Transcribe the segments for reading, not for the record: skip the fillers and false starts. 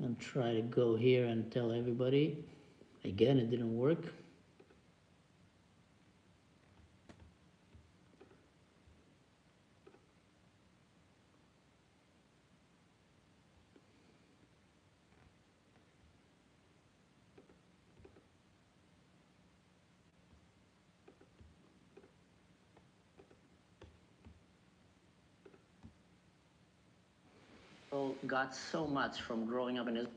and try to go here and tell everybody. Again, it didn't work. Got so much from growing up in Israel.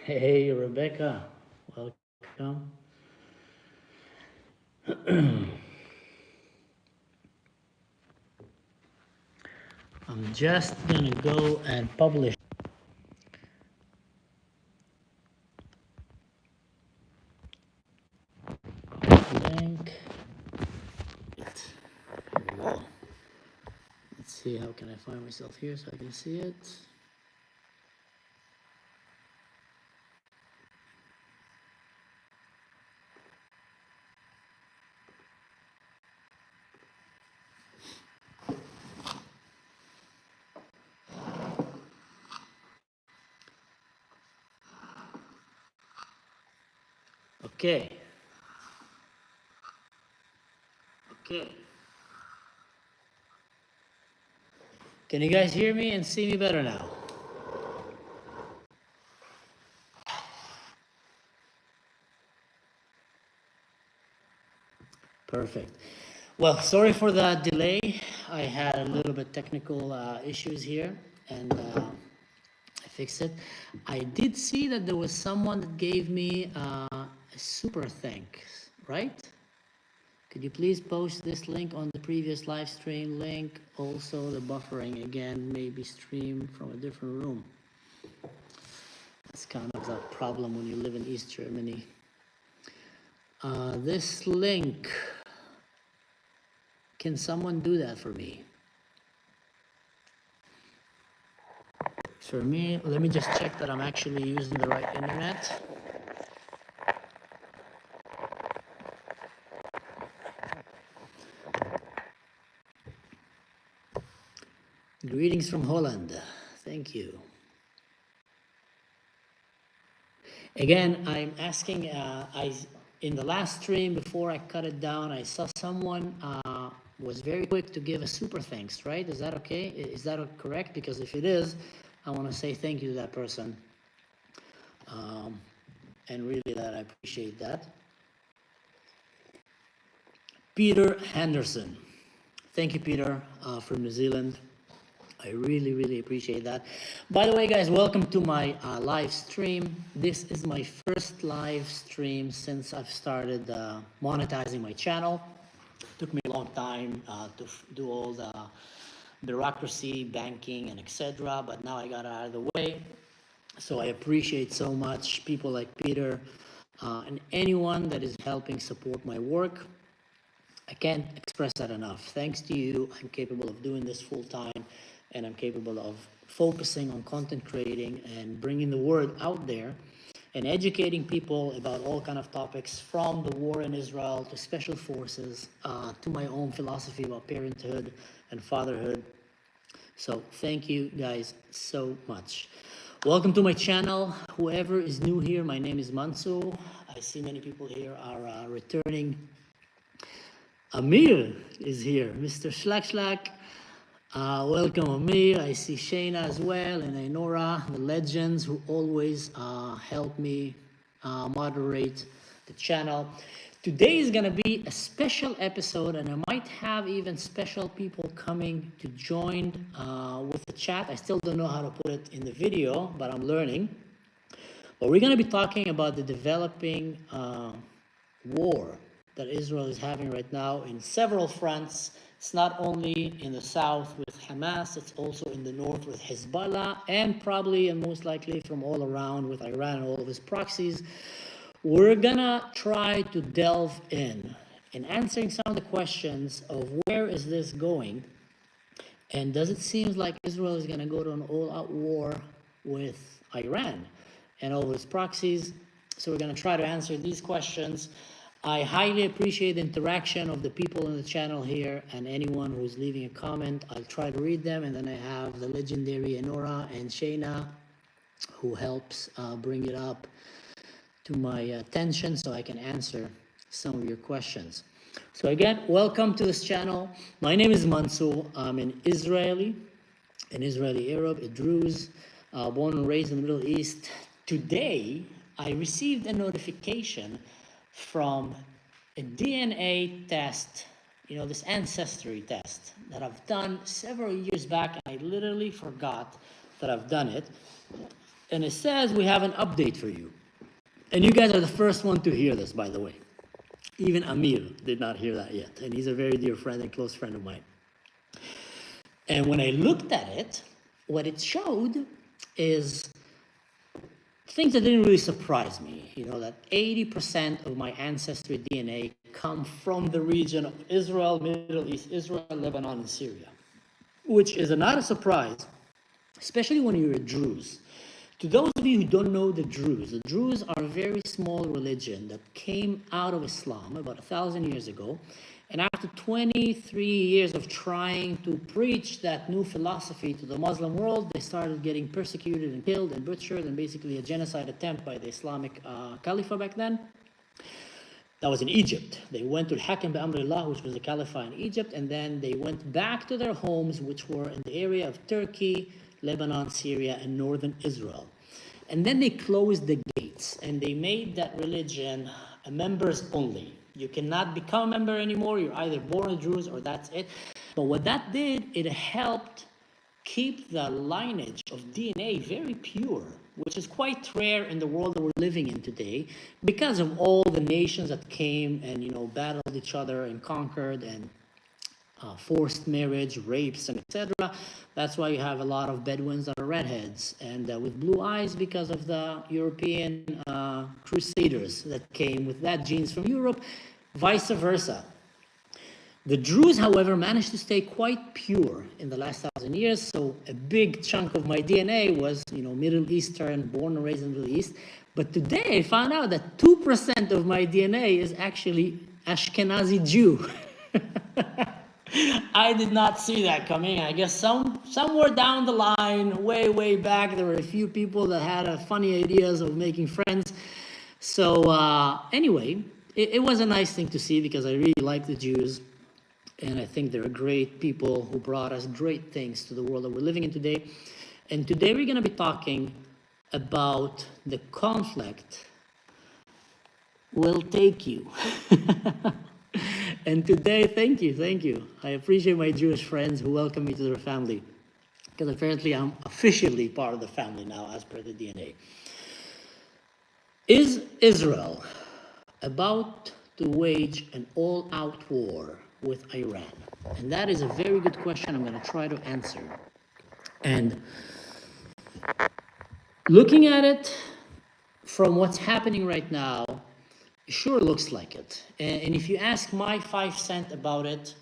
Hey, Rebecca, welcome. I'm just gonna go and publish link. Here we go. Let's see, how can I find myself here so I can see it? Okay. Can you guys hear me and see me better now? Perfect. Well, sorry for the delay. I had a little bit technical issues here, and I fixed it. I did see that there was someone that gave me a super thanks, right? Could you please post this link on the previous live stream link? Also, the buffering again, maybe stream from a different room. That's kind of the problem when you live in East Germany. This link, can someone do that for me? For me, let me just check that I'm actually using the right internet. Greetings from Holland. Thank you. Again, I'm asking, in the last stream before I cut it down, I saw someone was very quick to give a super thanks, right? Is that okay? Is that correct? Because if it is, I want to say thank you to that person. And really that I appreciate that. Peter Henderson. Thank you, Peter, from New Zealand. I really, really appreciate that. By the way, guys, welcome to my live stream. This is my first live stream since I've started monetizing my channel. It took me a long time to do all the bureaucracy, banking, and etc. But now I got it out of the way. So I appreciate so much people like Peter and anyone that is helping support my work. I can't express that enough. Thanks to you, I'm capable of doing this full time, and I'm capable of focusing on content creating and bringing the word out there and educating people about all kind of topics, from the war in Israel to special forces to my own philosophy about parenthood and fatherhood. So thank you guys so much. Welcome to my channel. Whoever is new here, my name is Mansu. I see many people here are returning. Amir is here, Mr. Shlak. Welcome, Amir. I see Shayna as well, and Ainora, the legends who always help me moderate the channel. Today is gonna be a special episode, and I might have even special people coming to join with the chat. I still don't know how to put it in the video, but I'm learning. But we're gonna be talking about the developing war that Israel is having right now in several fronts. It's not only in the south with Hamas, it's also in the north with Hezbollah, and probably and most likely from all around with Iran and all of its proxies. We're gonna try to delve in in answering some of the questions of where is this going, and does it seem like Israel is going to go to an all-out war with Iran and all its proxies? So we're going to try to answer these questions. I highly appreciate the interaction of the people in the channel here and anyone who's leaving a comment. I'll try to read them, and then I have the legendary Enora and Shayna who helps bring it up to my attention so I can answer some of your questions. So again, welcome to this channel. My name is Mansour. I'm an Israeli Arab, a Druze, born and raised in the Middle East. Today, I received a notification from a DNA test, this ancestry test that I've done several years back, and I literally forgot that I've done it. And it says we have an update for you. And you guys are the first one to hear this, by the way. Even Amir did not hear that yet, and he's a very dear friend and close friend of mine. And when I looked at it, what it showed is things that didn't really surprise me. That 80% of my ancestry DNA come from the region of Israel, Middle East, Israel, Lebanon, and Syria, which is not a surprise, especially when you're a Druze. To those of you who don't know the Druze are a very small religion that came out of Islam about 1,000 years ago. And after 23 years of trying to preach that new philosophy to the Muslim world, they started getting persecuted and killed and butchered, and basically a genocide attempt by the Islamic Caliphate back then. That was in Egypt. They went to Al-Hakim bi-Amrillah, which was the Caliphate in Egypt, and then they went back to their homes, which were in the area of Turkey, Lebanon, Syria, and northern Israel. And then they closed the gates, and they made that religion a members only. You cannot become a member anymore. You're either born a Druze or that's it. But what that did, it helped keep the lineage of DNA very pure, which is quite rare in the world that we're living in today, because of all the nations that came and battled each other and conquered, and forced marriage, rapes, and etc. That's why you have a lot of Bedouins that are redheads and with blue eyes, because of the European crusaders that came with that genes from Europe, vice versa. The Druze, however, managed to stay quite pure in the last 1,000 years. So a big chunk of my DNA was, Middle Eastern, born and raised in the Middle East. But today I found out that 2% of my DNA is actually Ashkenazi Jew. I did not see that coming. I guess somewhere down the line, way back, there were a few people that had funny ideas of making friends. So anyway, it was a nice thing to see, because I really like the Jews. And I think they're great people who brought us great things to the world that we're living in today. And today we're going to be talking about the conflict will take you. And today, thank you. I appreciate my Jewish friends who welcome me to their family, because apparently I'm officially part of the family now, as per the DNA. Is Israel about to wage an all-out war with Iran? And that is a very good question I'm going to try to answer. And looking at it from what's happening right now, it sure looks like it. And if you ask my 5 cents about it,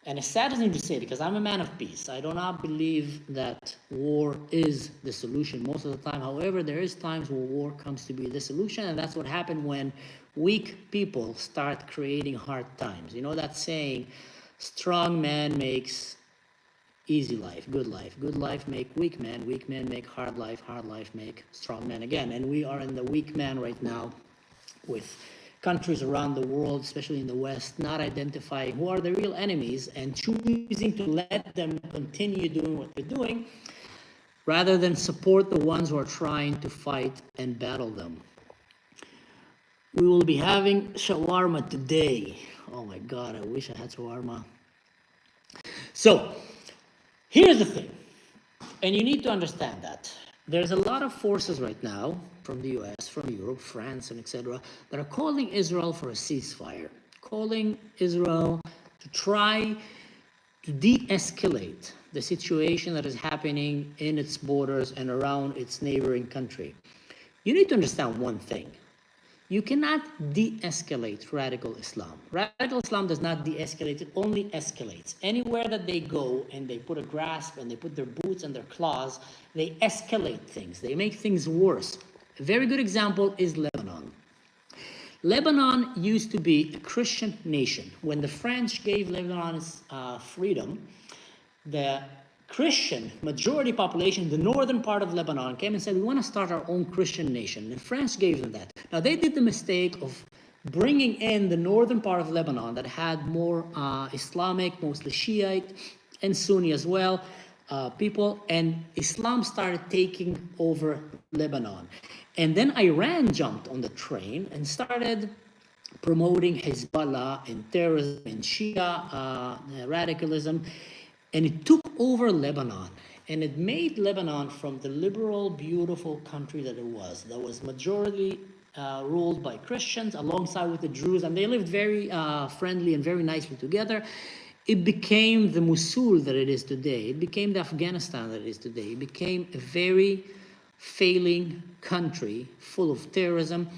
and it saddens me to say it, because I'm a man of peace. I do not believe that war is the solution most of the time. However, there is times where war comes to be the solution, and that's what happened when weak people start creating hard times. You know that saying, strong man makes easy life, good life make weak man make hard life make strong man again. And we are in the weak man right now, with countries around the world, especially in the West, not identifying who are the real enemies and choosing to let them continue doing what they're doing, rather than support the ones who are trying to fight and battle them. We will be having shawarma today. Oh my God, I wish I had shawarma. So, here's the thing, and you need to understand that. There's a lot of forces right now from the US, from Europe, France, and etc. that are calling Israel for a ceasefire, calling Israel to try to de-escalate the situation that is happening in its borders and around its neighboring country. You need to understand one thing. You cannot de-escalate radical Islam. Radical Islam does not de-escalate, it only escalates. Anywhere that they go and they put a grasp and they put their boots and their claws, they escalate things. They make things worse. A very good example is Lebanon. Lebanon used to be a Christian nation. When the French gave Lebanon its freedom, the Christian majority population, the northern part of Lebanon, came and said, we want to start our own Christian nation. And France gave them that. Now, they did the mistake of bringing in the northern part of Lebanon that had more Islamic, mostly Shiite, and Sunni as well, people, and Islam started taking over Lebanon. And then Iran jumped on the train and started promoting Hezbollah and terrorism and Shia radicalism. And it took over Lebanon, and it made Lebanon from the liberal, beautiful country that it was, that was majority ruled by Christians alongside with the Druze, and they lived very friendly and very nicely together. It became the Mosul that it is today. It became the Afghanistan that it is today. It became a very failing country full of terrorism.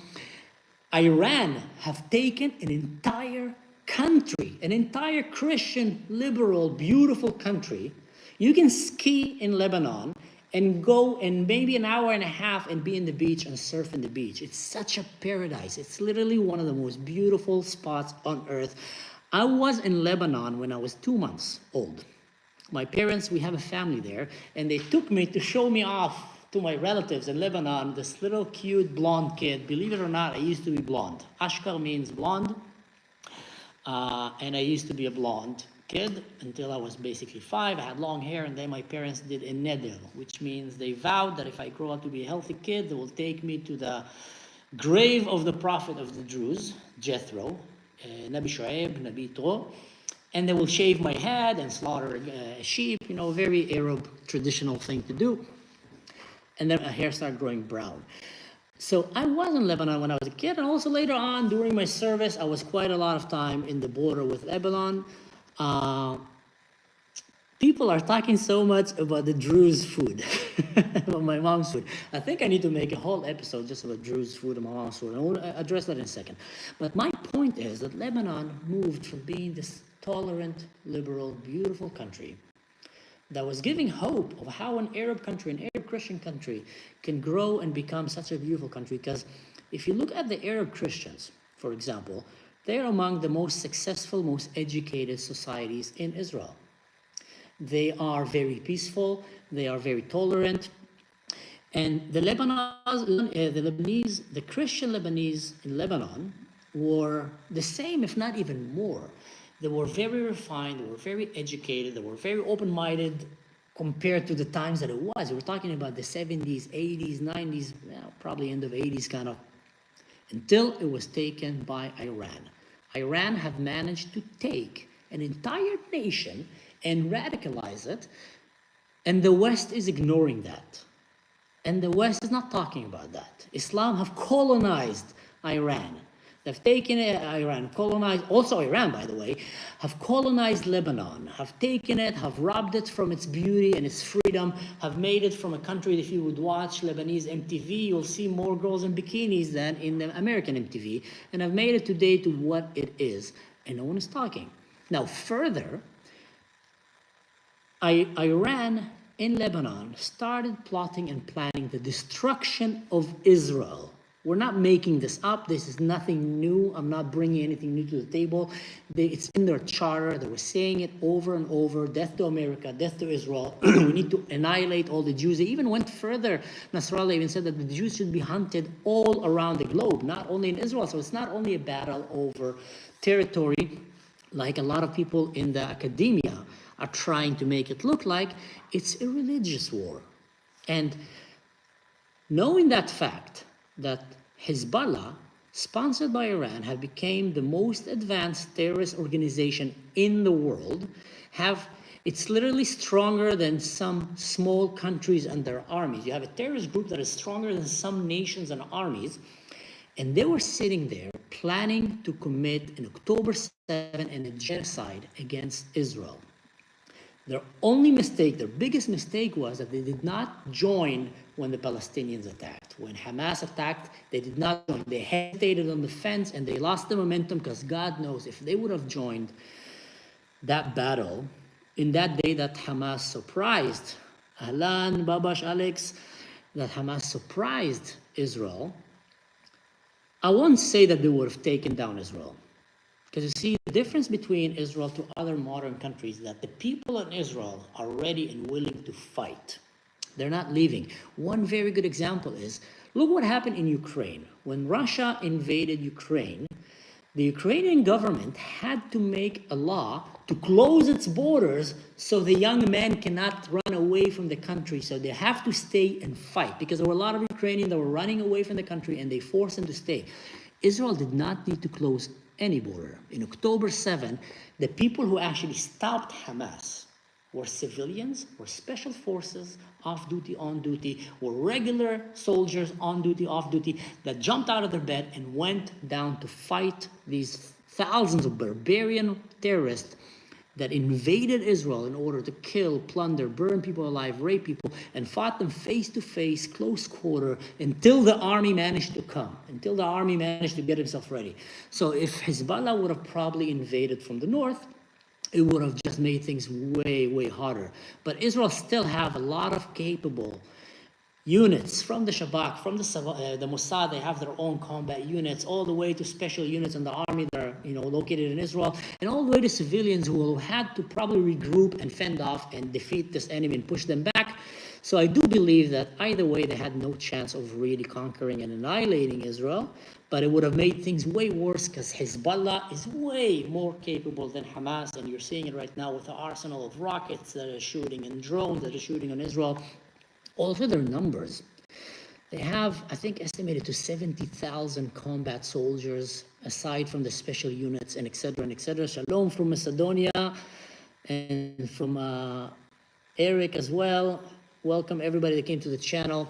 Iran have taken an entire country, an entire Christian, liberal, beautiful country. You can ski in Lebanon and go in maybe an hour and a half and be in the beach and surf in the beach. It's such a paradise. It's literally one of the most beautiful spots on earth. I was in Lebanon when I was 2 months old. My parents, we have a family there, and they took me to show me off to my relatives in Lebanon, this little cute blonde kid. Believe it or not, I used to be blonde. Ashkar means blonde. And I used to be a blonde kid until I was basically 5. I had long hair, and then my parents did a neder, which means they vowed that if I grow up to be a healthy kid, they will take me to the grave of the prophet of the Druze, Jethro, Nabi Shu'aib, Nabi Yitro, and they will shave my head and slaughter a sheep, you know, very Arab traditional thing to do. And then my hair started growing brown. So I was in Lebanon when I was a kid, and also later on during my service, I was quite a lot of time in the border with Lebanon. People are talking so much about the Druze food, about my mom's food. I think I need to make a whole episode just about Druze food and my mom's food. I will address that in a second. But my point is that Lebanon moved from being this tolerant, liberal, beautiful country that was giving hope of how an Arab country, an Arab Christian country, can grow and become such a beautiful country. Because if you look at the Arab Christians, for example, they're among the most successful, most educated societies in Israel. They are very peaceful, they are very tolerant. And the Lebanese, the Christian Lebanese in Lebanon were the same, if not even more. They were very refined, they were very educated, they were very open-minded compared to the times that it was. We're talking about the 70s, 80s, 90s, probably end of 80s kind of, until it was taken by Iran. Iran have managed to take an entire nation and radicalize it, and the West is ignoring that. And the West is not talking about that. Islam have colonized Iran. They've taken Iran, colonized, also Iran, by the way, have colonized Lebanon, have taken it, have robbed it from its beauty and its freedom, have made it from a country, if you would watch Lebanese MTV, you'll see more girls in bikinis than in the American MTV, and have made it today to what it is, and no one is talking. Now, further, Iran in Lebanon started plotting and planning the destruction of Israel. We're not making this up. This is nothing new. I'm not bringing anything new to the table. It's in their charter. They were saying it over and over, death to America, death to Israel. We need to annihilate all the Jews. They even went further. Nasrallah even said that the Jews should be hunted all around the globe, not only in Israel. So it's not only a battle over territory, like a lot of people in the academia are trying to make it look like. It's a religious war. And knowing that fact, that Hizbullah, sponsored by Iran, have become the most advanced terrorist organization in the world, it's literally stronger than some small countries and their armies. You have a terrorist group that is stronger than some nations and armies, and they were sitting there planning to commit an October 7 and a genocide against Israel. Their only mistake, their biggest mistake was that they did not join when the Palestinians attacked. When Hamas attacked, they did not join. They hesitated on the fence and they lost the momentum, because God knows if they would have joined that battle in that day that Hamas surprised, Ahlan, Babash, Alex, that Hamas surprised Israel, I won't say that they would have taken down Israel. Because you see, the difference between Israel to other modern countries is that the people in Israel are ready and willing to fight. They're not leaving. One very good example is, look what happened in Ukraine. When Russia invaded Ukraine, the Ukrainian government had to make a law to close its borders so the young men cannot run away from the country. So they have to stay and fight, because there were a lot of Ukrainians that were running away from the country and they forced them to stay. Israel did not need to close any border. In October 7, the people who actually stopped Hamas were civilians, were special forces, off duty, on duty, were regular soldiers on duty, off duty, that jumped out of their bed and went down to fight these thousands of barbarian terrorists that invaded Israel in order to kill, plunder, burn people alive, rape people, and fought them face to face, close quarter, until the army managed to come, until the army managed to get itself ready. So if Hezbollah would have probably invaded from the north, it would have just made things way, way harder. But Israel still have a lot of capable units from the Shabak, from the Mossad. They have their own combat units, all the way to special units in the army that are, located in Israel, and all the way to civilians who had to probably regroup and fend off and defeat this enemy and push them back. So I do believe that either way, they had no chance of really conquering and annihilating Israel, but it would have made things way worse, because Hezbollah is way more capable than Hamas, and you're seeing it right now with the arsenal of rockets that are shooting and drones that are shooting on Israel. Also, their numbers. They have, I think, estimated to 70,000 combat soldiers, aside from the special units and etc. and etc. Shalom from Macedonia, and from Eric as well. Welcome everybody that came to the channel.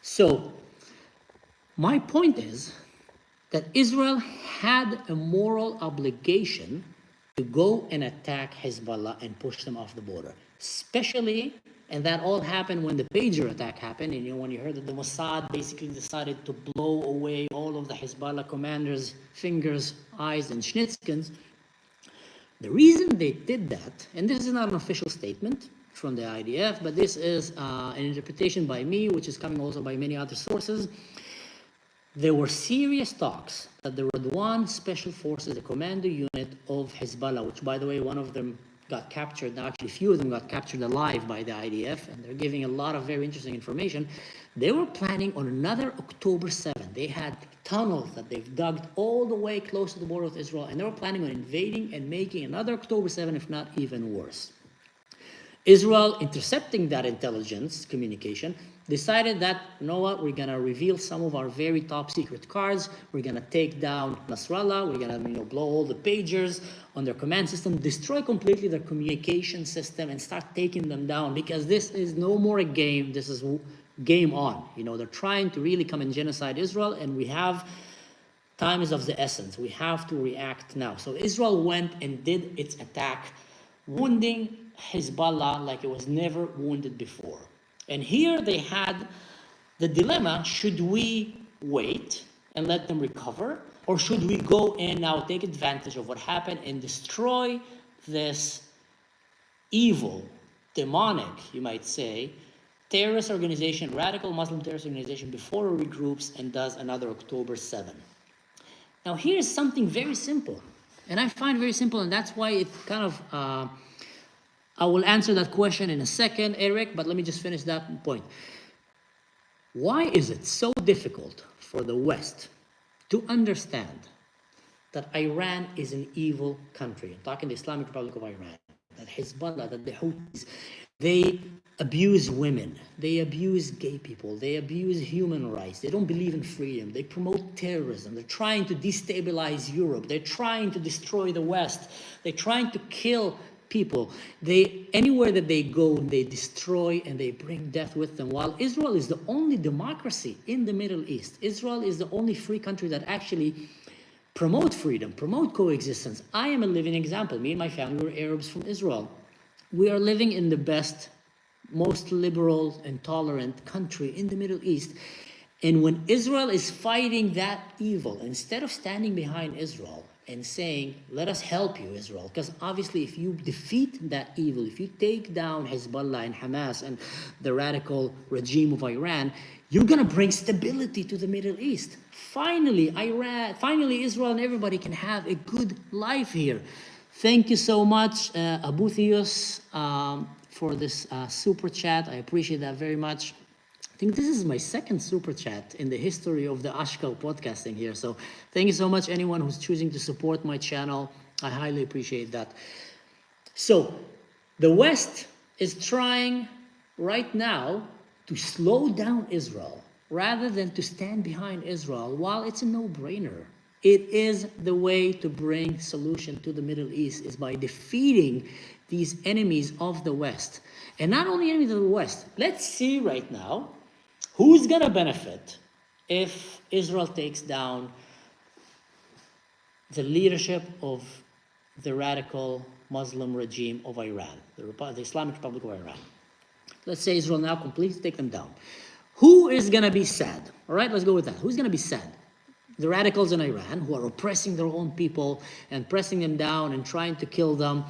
So, my point is that Israel had a moral obligation to go and attack Hezbollah and push them off the border, especially. And that all happened when the pager attack happened. And when you heard that the Mossad basically decided to blow away all of the Hezbollah commanders' fingers, eyes, and schnitzkins. The reason they did that, and this is not an official statement from the IDF, but this is an interpretation by me, which is coming also by many other sources. There were serious talks that the Radwan Special Forces, the commando unit of Hezbollah, which, by the way, one of them got captured. Now, actually, a few of them got captured alive by the IDF, and they're giving a lot of very interesting information. They were planning on another October 7. They had tunnels that they've dug all the way close to the border with Israel, and they were planning on invading and making another October 7, if not even worse. Israel, intercepting that intelligence communication, decided that, you know what, we're going to reveal some of our very top secret cards. We're going to take down Nasrallah. We're going to blow all the pagers on their command system, destroy completely their communication system, and start taking them down, because this is no more a game. This is game on. They're trying to really come and genocide Israel, and time is of the essence. We have to react now. So Israel went and did its attack, wounding Hezbollah like it was never wounded before. And here they had the dilemma: should we wait and let them recover, or should we go in now, take advantage of what happened and destroy this evil, demonic, you might say, terrorist organization, radical Muslim terrorist organization, before it regroups and does another October 7? Now here's something very simple, and I find very simple, and that's why it kind of I will answer that question in a second, Eric, but let me just finish that point. Why is it so difficult for the West to understand that Iran is an evil country? I'm talking the Islamic Republic of Iran, that Hezbollah, that the Houthis, they abuse women, they abuse gay people, they abuse human rights, they don't believe in freedom, they promote terrorism, they're trying to destabilize Europe, they're trying to destroy the West, they're trying to kill people. Anywhere that they go, they destroy and they bring death with them. While Israel is the only democracy in the Middle East, Israel is the only free country that actually promote freedom, promote coexistence. I am a living example. Me and my family were Arabs from Israel. We are living in the best most liberal and tolerant country in the Middle East. And when Israel is fighting that evil, instead of standing behind Israel and saying, let us help you, Israel, because obviously if you defeat that evil, if you take down Hezbollah and Hamas and the radical regime of Iran, you're going to bring stability to the Middle East. Finally, Israel and everybody can have a good life here. Thank you so much, Abu Theos, for this super chat. I appreciate that very much. I think this is my second super chat in the history of the Ashkal podcasting here. So thank you so much, anyone who's choosing to support my channel. I highly appreciate that. So the West is trying right now to slow down Israel rather than to stand behind Israel, while it's a no-brainer. It is the way to bring solution to the Middle East, is by defeating these enemies of the West. And not only enemies of the West, let's see right now who's going to benefit if Israel takes down the leadership of the radical Muslim regime of Iran, the Islamic Republic of Iran. Let's say Israel now completely take them down. Who is going to be sad? All right, let's go with that. Who's going to be sad? The radicals in Iran, who are oppressing their own people and pressing them down and trying to kill them.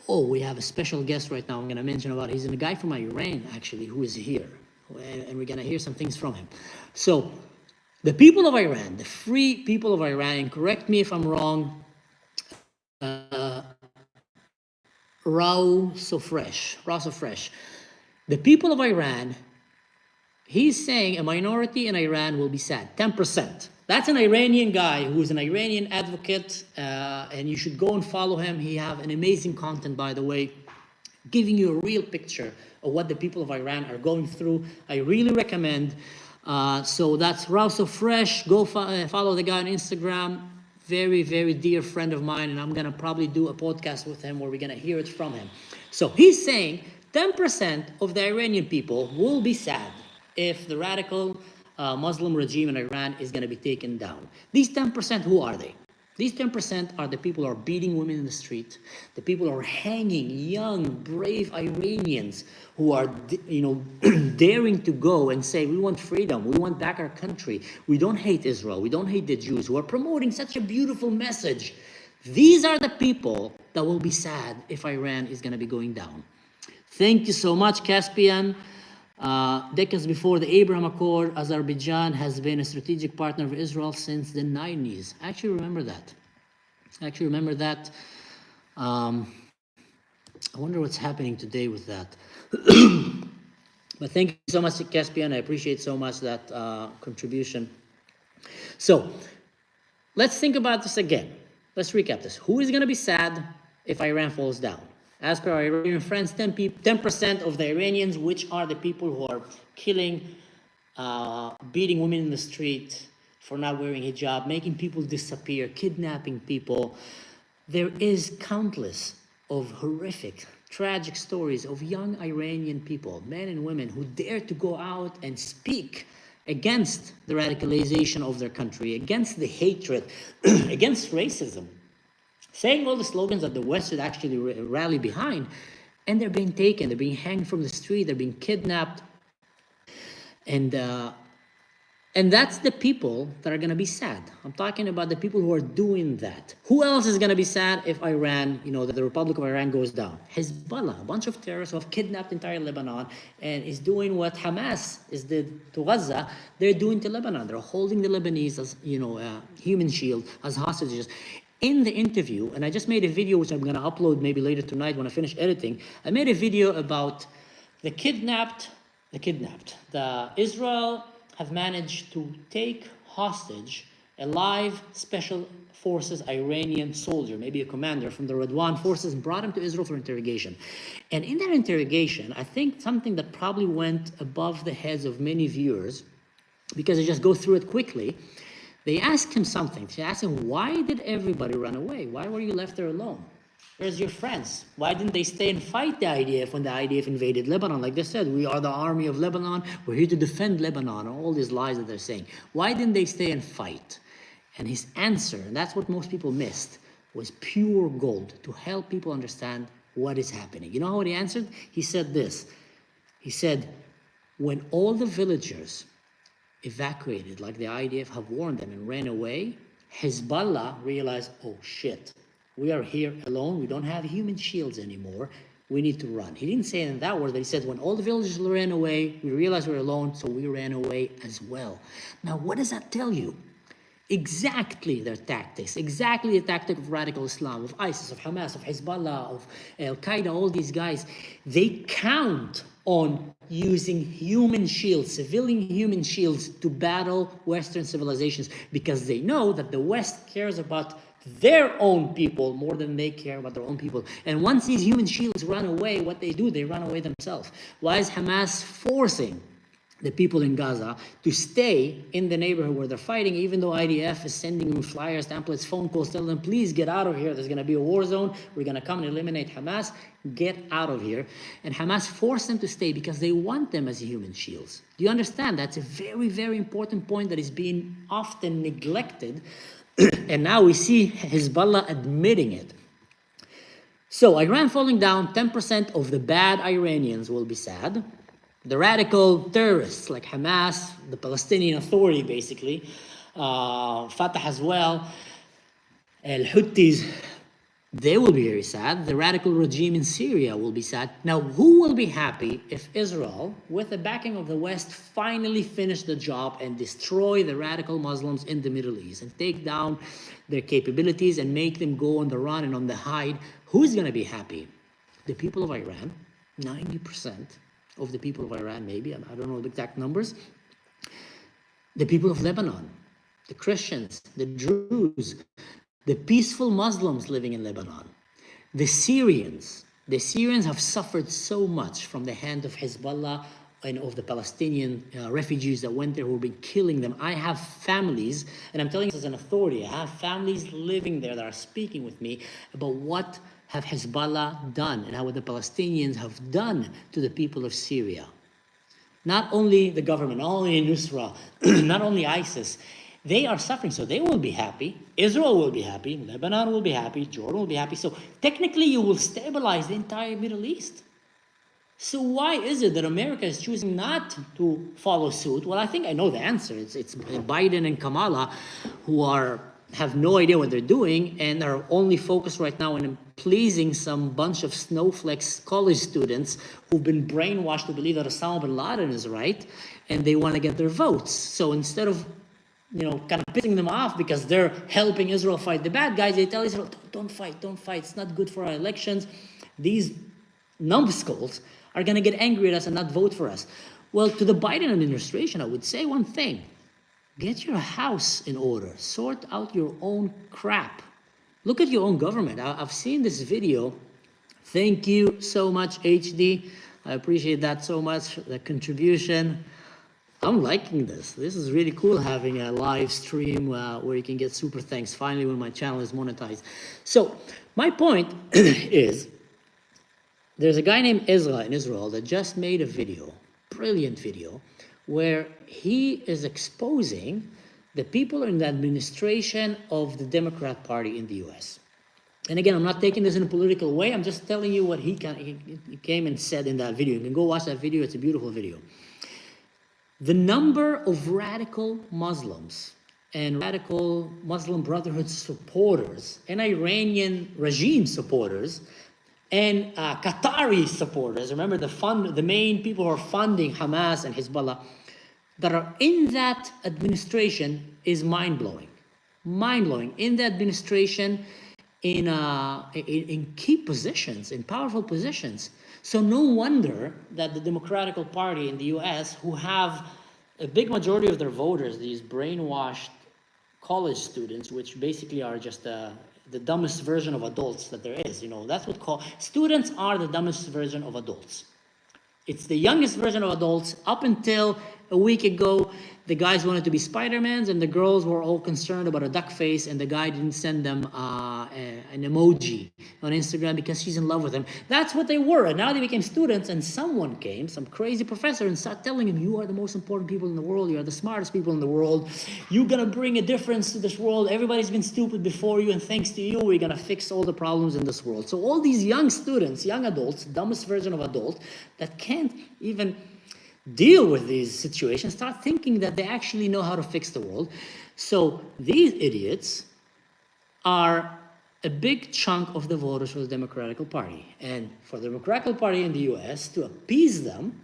Oh, we have a special guest right now I'm going to mention about. He's a guy from Iran, actually, who is here. And we're going to hear some things from him. So the people of Iran, the free people of Iran, and correct me if I'm wrong, Rao Sofresh. The people of Iran, he's saying a minority in Iran will be sad, 10%. That's an Iranian guy who is an Iranian advocate, and you should go and follow him. He have an amazing content, by the way, giving you a real picture of what the people of Iran are going through. I really recommend. So that's Rao Sofresh. Go follow the guy on Instagram. Very, very dear friend of mine, and I'm going to probably do a podcast with him where we're going to hear it from him. So he's saying 10% of the Iranian people will be sad if the radical Muslim regime in Iran is going to be taken down. These 10%, who are they? These 10% are the people who are beating women in the street, the people who are hanging young, brave Iranians who are, daring to go and say, we want freedom, we want back our country, we don't hate Israel, we don't hate the Jews, who are promoting such a beautiful message. These are the people that will be sad if Iran is going to be going down. Thank you so much, Caspian. Decades before the Abraham Accord, Azerbaijan has been a strategic partner of Israel since the 90s. I actually remember that. I wonder what's happening today with that. But thank you so much, Caspian. I appreciate so much that contribution. So let's think about this again. Let's recap this. Who is going to be sad if Iran falls down? As per our Iranian friends, 10% of the Iranians, which are the people who are killing, beating women in the street for not wearing hijab, making people disappear, kidnapping people. There is countless of horrific, tragic stories of young Iranian people, men and women, who dare to go out and speak against the radicalization of their country, against the hatred, against racism, saying all the slogans that the West should actually rally behind, and they're being taken, they're being hanged from the street, they're being kidnapped, and that's the people that are going to be sad. I'm talking about the people who are doing that. Who else is going to be sad if Iran, the Republic of Iran goes down? Hezbollah, a bunch of terrorists who have kidnapped entire Lebanon and is doing what Hamas did to Gaza, they're doing to Lebanon. They're holding the Lebanese as, human shield, as hostages. In the interview, and I just made a video which I'm going to upload maybe later tonight when I finish editing, I made a video about the Israel have managed to take hostage a live special forces Iranian soldier, maybe a commander from the Radwan forces, and brought him to Israel for interrogation. And in that interrogation, I think something that probably went above the heads of many viewers, because I just go through it quickly, they asked him something. They asked him, why did everybody run away? Why were you left there alone? Where's your friends? Why didn't they stay and fight the IDF when the IDF invaded Lebanon? Like they said, we are the army of Lebanon. We're here to defend Lebanon. All these lies that they're saying. Why didn't they stay and fight? And his answer, and that's what most people missed, was pure gold to help people understand what is happening. You know what he answered? He said this. He said, when all the villagers evacuated, like the IDF have warned them, and ran away, Hezbollah realized, oh shit, we are here alone. We don't have human shields anymore. We need to run. He didn't say it in that word, but he said, when all the villagers ran away, we realized we're alone, so we ran away as well. Now, what does that tell you? Exactly their tactics, exactly the tactic of radical Islam, of ISIS, of Hamas, of Hezbollah, of Al-Qaeda, all these guys. They count on using human shields, civilian human shields, to battle Western civilizations, because they know that the West cares about their own people more than they care about their own people. And once these human shields run away, what they do, they run away themselves. Why is Hamas forcing the people in Gaza to stay in the neighborhood where they're fighting, even though IDF is sending them flyers, pamphlets, phone calls, telling them, please get out of here. There's going to be a war zone. We're going to come and eliminate Hamas. Get out of here. And Hamas forced them to stay because they want them as human shields. Do you understand? That's a very, very important point that is being often neglected. And now we see Hezbollah admitting it. So Iran falling down, 10% of the bad Iranians will be sad. The radical terrorists like Hamas, the Palestinian Authority basically, Fatah as well, Al-Houthis, they will be very sad. The radical regime in Syria will be sad. Now, who will be happy if Israel, with the backing of the West, finally finish the job and destroy the radical Muslims in the Middle East and take down their capabilities and make them go on the run and on the hide? Who's going to be happy? The people of Iran, 90% of the people of Iran, maybe, I don't know the exact numbers. The people of Lebanon, the Christians, the Druze, the peaceful Muslims living in Lebanon, the Syrians. The Syrians have suffered so much from the hand of Hezbollah and of the Palestinian refugees that went there who have been killing them. I have families, and I'm telling you this as an authority, I have families living there that are speaking with me about what have Hezbollah done and how the Palestinians have done to the people of Syria. Not only the government, not only Nusra, not only ISIS, they are suffering, so they will be happy. Israel will be happy, Lebanon will be happy, Jordan will be happy. So technically you will stabilize the entire Middle East. So why is it that America is choosing not to follow suit? Well, I think I know the answer. It's Biden and Kamala who have no idea what they're doing and are only focused right now on pleasing some bunch of snowflakes college students who've been brainwashed to believe that Osama bin Laden is right, and they want to get their votes. So instead of kind of pissing them off because they're helping Israel fight the bad guys, they tell Israel, don't fight, it's not good for our elections. These numbskulls are going to get angry at us and not vote for us. Well, to the Biden administration, I would say one thing. Get your house in order. Sort out your own crap. Look at your own government. I've seen this video. Thank you so much, HD. I appreciate that so much, the contribution. I'm liking this. This is really cool having a live stream where you can get super thanks finally when my channel is monetized. So my point is, there's a guy named Ezra in Israel that just made a video, brilliant video, where he is exposing the people in the administration of the Democrat Party in the US. And again, I'm not taking this in a political way. I'm just telling you what he came and said in that video. You can go watch that video. It's a beautiful video. The number of radical Muslims and radical Muslim Brotherhood supporters and Iranian regime supporters and Qatari supporters, remember the main people who are funding Hamas and Hezbollah, that are in that administration is mind-blowing. Mind-blowing. In the administration, in key positions, in powerful positions. So no wonder that the Democratic Party in the US, who have a big majority of their voters, these brainwashed college students, which basically are just the dumbest version of adults that there is. That's what students are, the dumbest version of adults. It's the youngest version of adults. Up until a week ago, the guys wanted to be Spider-Mans and the girls were all concerned about a duck face, and the guy didn't send them an emoji on Instagram because she's in love with him. That's what they were. And now they became students, and someone came, some crazy professor, and started telling him, you are the most important people in the world. You are the smartest people in the world. You're going to bring a difference to this world. Everybody's been stupid before you, and thanks to you, we're going to fix all the problems in this world. So all these young students, young adults, dumbest version of adult, that can't even deal with these situations, start thinking that they actually know how to fix the world. So these idiots are a big chunk of the voters for the Democratic Party. And for the Democratic Party in the US, to appease them,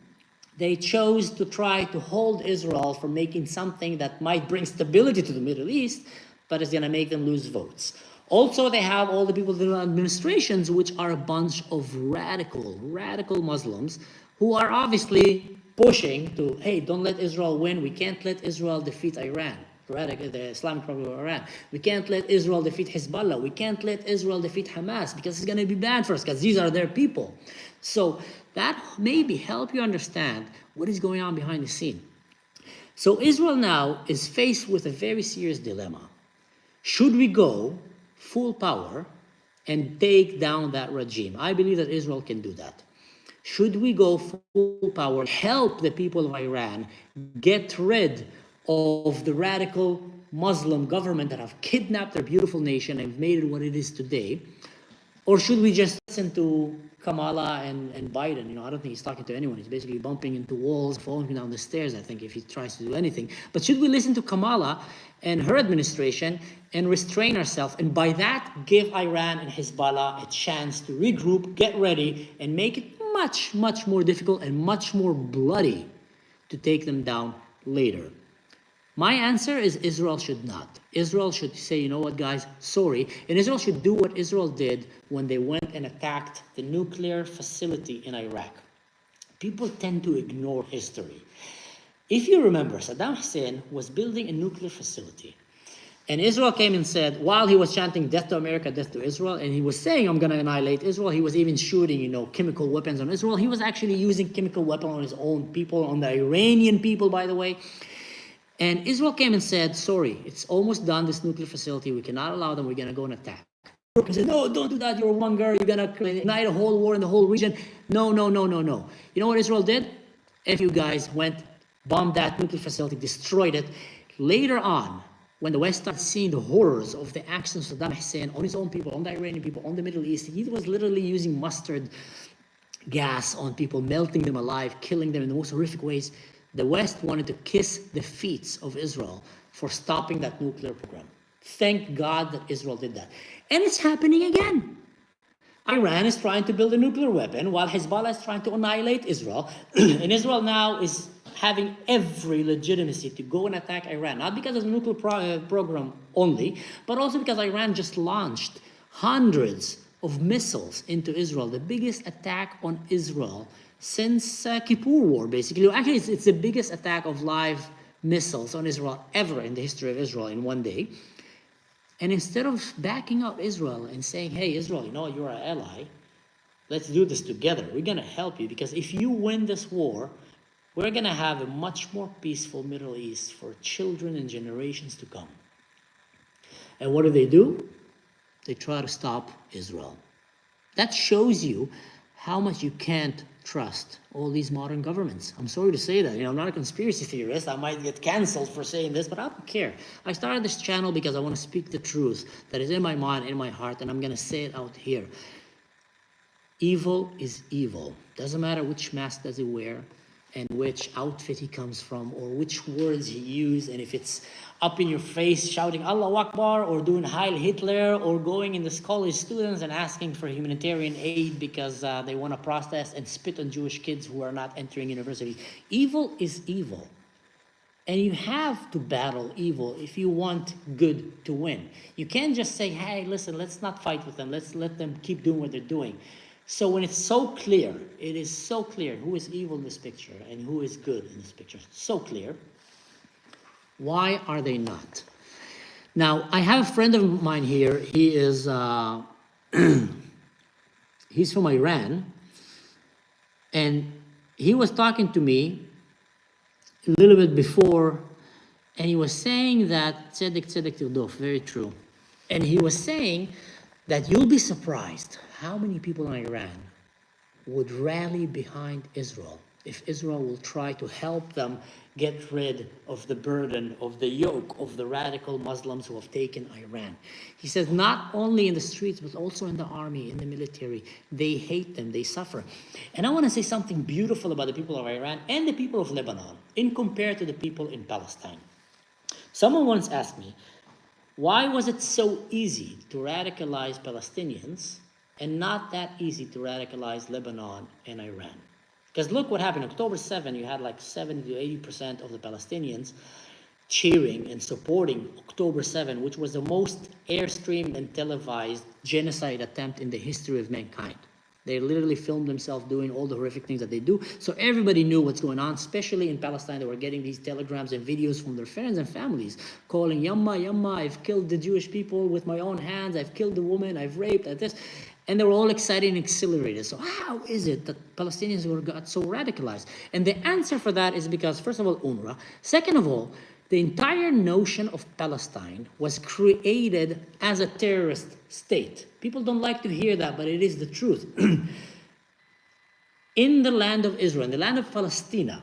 they chose to try to hold Israel from making something that might bring stability to the Middle East, but is going to make them lose votes. Also, they have all the people in the administrations, which are a bunch of radical Muslims who are obviously pushing to, hey, don't let Israel win. We can't let Israel defeat Iran, the Islamic Republic of Iran. We can't let Israel defeat Hezbollah. We can't let Israel defeat Hamas because it's going to be bad for us because these are their people. So that maybe help you understand what is going on behind the scene. So Israel now is faced with a very serious dilemma. Should we go full power and take down that regime? I believe that Israel can do that. Should we go full power, help the people of Iran get rid of the radical Muslim government that have kidnapped their beautiful nation and made it what it is today? Or should we just listen to Kamala and Biden? You know, I don't think he's talking to anyone. He's basically bumping into walls, falling down the stairs, I think, if he tries to do anything. But should we listen to Kamala and her administration and restrain ourselves, and by that give Iran and Hezbollah a chance to regroup, get ready, and make it much more difficult and much more bloody to take them down later? My answer is Israel should not. Israel should say, you know what, guys, sorry. And Israel should do what Israel did when they went and attacked the nuclear facility in Iraq. People tend to ignore history. If you remember, Saddam Hussein was building a nuclear facility. And Israel came and said, while he was chanting death to America, death to Israel, and he was saying, I'm going to annihilate Israel, he was even shooting, you know, chemical weapons on Israel. He was actually using chemical weapons on his own people, on the Iranian people, by the way. And Israel came and said, sorry, it's almost done, this nuclear facility. We cannot allow them. We're going to go and attack. Europe said, no, don't do that. You're a monger. You're going to ignite a whole war in the whole region. No. You know what Israel did? If you guys went, bombed that nuclear facility, destroyed it. Later on, when the West started seeing the horrors of the actions of Saddam Hussein on his own people, on the Iranian people, on the Middle East, he was literally using mustard gas on people, melting them alive, killing them in the most horrific ways. The West wanted to kiss the feet of Israel for stopping that nuclear program. Thank God that Israel did that. And it's happening again. Iran is trying to build a nuclear weapon while Hezbollah is trying to annihilate Israel. And Israel now is having every legitimacy to go and attack Iran, not because of the nuclear program only, but also because Iran just launched hundreds of missiles into Israel, the biggest attack on Israel since Kippur War, basically. Actually, it's the biggest attack of live missiles on Israel ever in the history of Israel in one day. And instead of backing up Israel and saying, hey, Israel, you know, you're our ally, let's do this together. We're going to help you, because if you win this war, we're going to have a much more peaceful Middle East for children and generations to come. And what do? They try to stop Israel. That shows you how much you can't trust all these modern governments. I'm sorry to say that. You know, I'm not a conspiracy theorist. I might get canceled for saying this, but I don't care. I started this channel because I want to speak the truth that is in my mind, in my heart, and I'm going to say it out here. Evil is evil. Doesn't matter which mask does he wear and which outfit he comes from or which words he used, and if it's up in your face shouting Allahu Akbar or doing Heil Hitler or going in the college students and asking for humanitarian aid because they want to protest and spit on Jewish kids who are not entering university. Evil is evil. And you have to battle evil if you want good to win. You can't just say, hey, listen, let's not fight with them. Let's let them keep doing what they're doing. So when it's so clear, it is so clear who is evil in this picture and who is good in this picture. So clear. Why are they not? Now, I have a friend of mine here. He is, he's from Iran. And he was talking to me a little bit before and he was saying that, tzedek tzedek tirdof, very true. And he was saying that you'll be surprised how many people in Iran would rally behind Israel if Israel will try to help them get rid of the burden, of the yoke of the radical Muslims who have taken Iran. He says not only in the streets, but also in the army, in the military. They hate them, they suffer. And I want to say something beautiful about the people of Iran and the people of Lebanon in compared to the people in Palestine. Someone once asked me, why was it so easy to radicalize Palestinians and not that easy to radicalize Lebanon and Iran? Because look what happened. October 7, you had like 70 to 80% of the Palestinians cheering and supporting October 7, which was the most airstreamed and televised genocide attempt in the history of mankind. They literally filmed themselves doing all the horrific things that they do. So everybody knew what's going on, especially in Palestine. They were getting these telegrams and videos from their friends and families calling, Yamma, Yamma, I've killed the Jewish people with my own hands. I've killed the woman. I've raped, this. And they were all excited and exhilarated. So how is it that Palestinians got so radicalized? And the answer for that is because, first of all, UNRWA. Second of all, the entire notion of Palestine was created as a terrorist state. People don't like to hear that, but it is the truth. In the land of Israel, in the land of Palestina,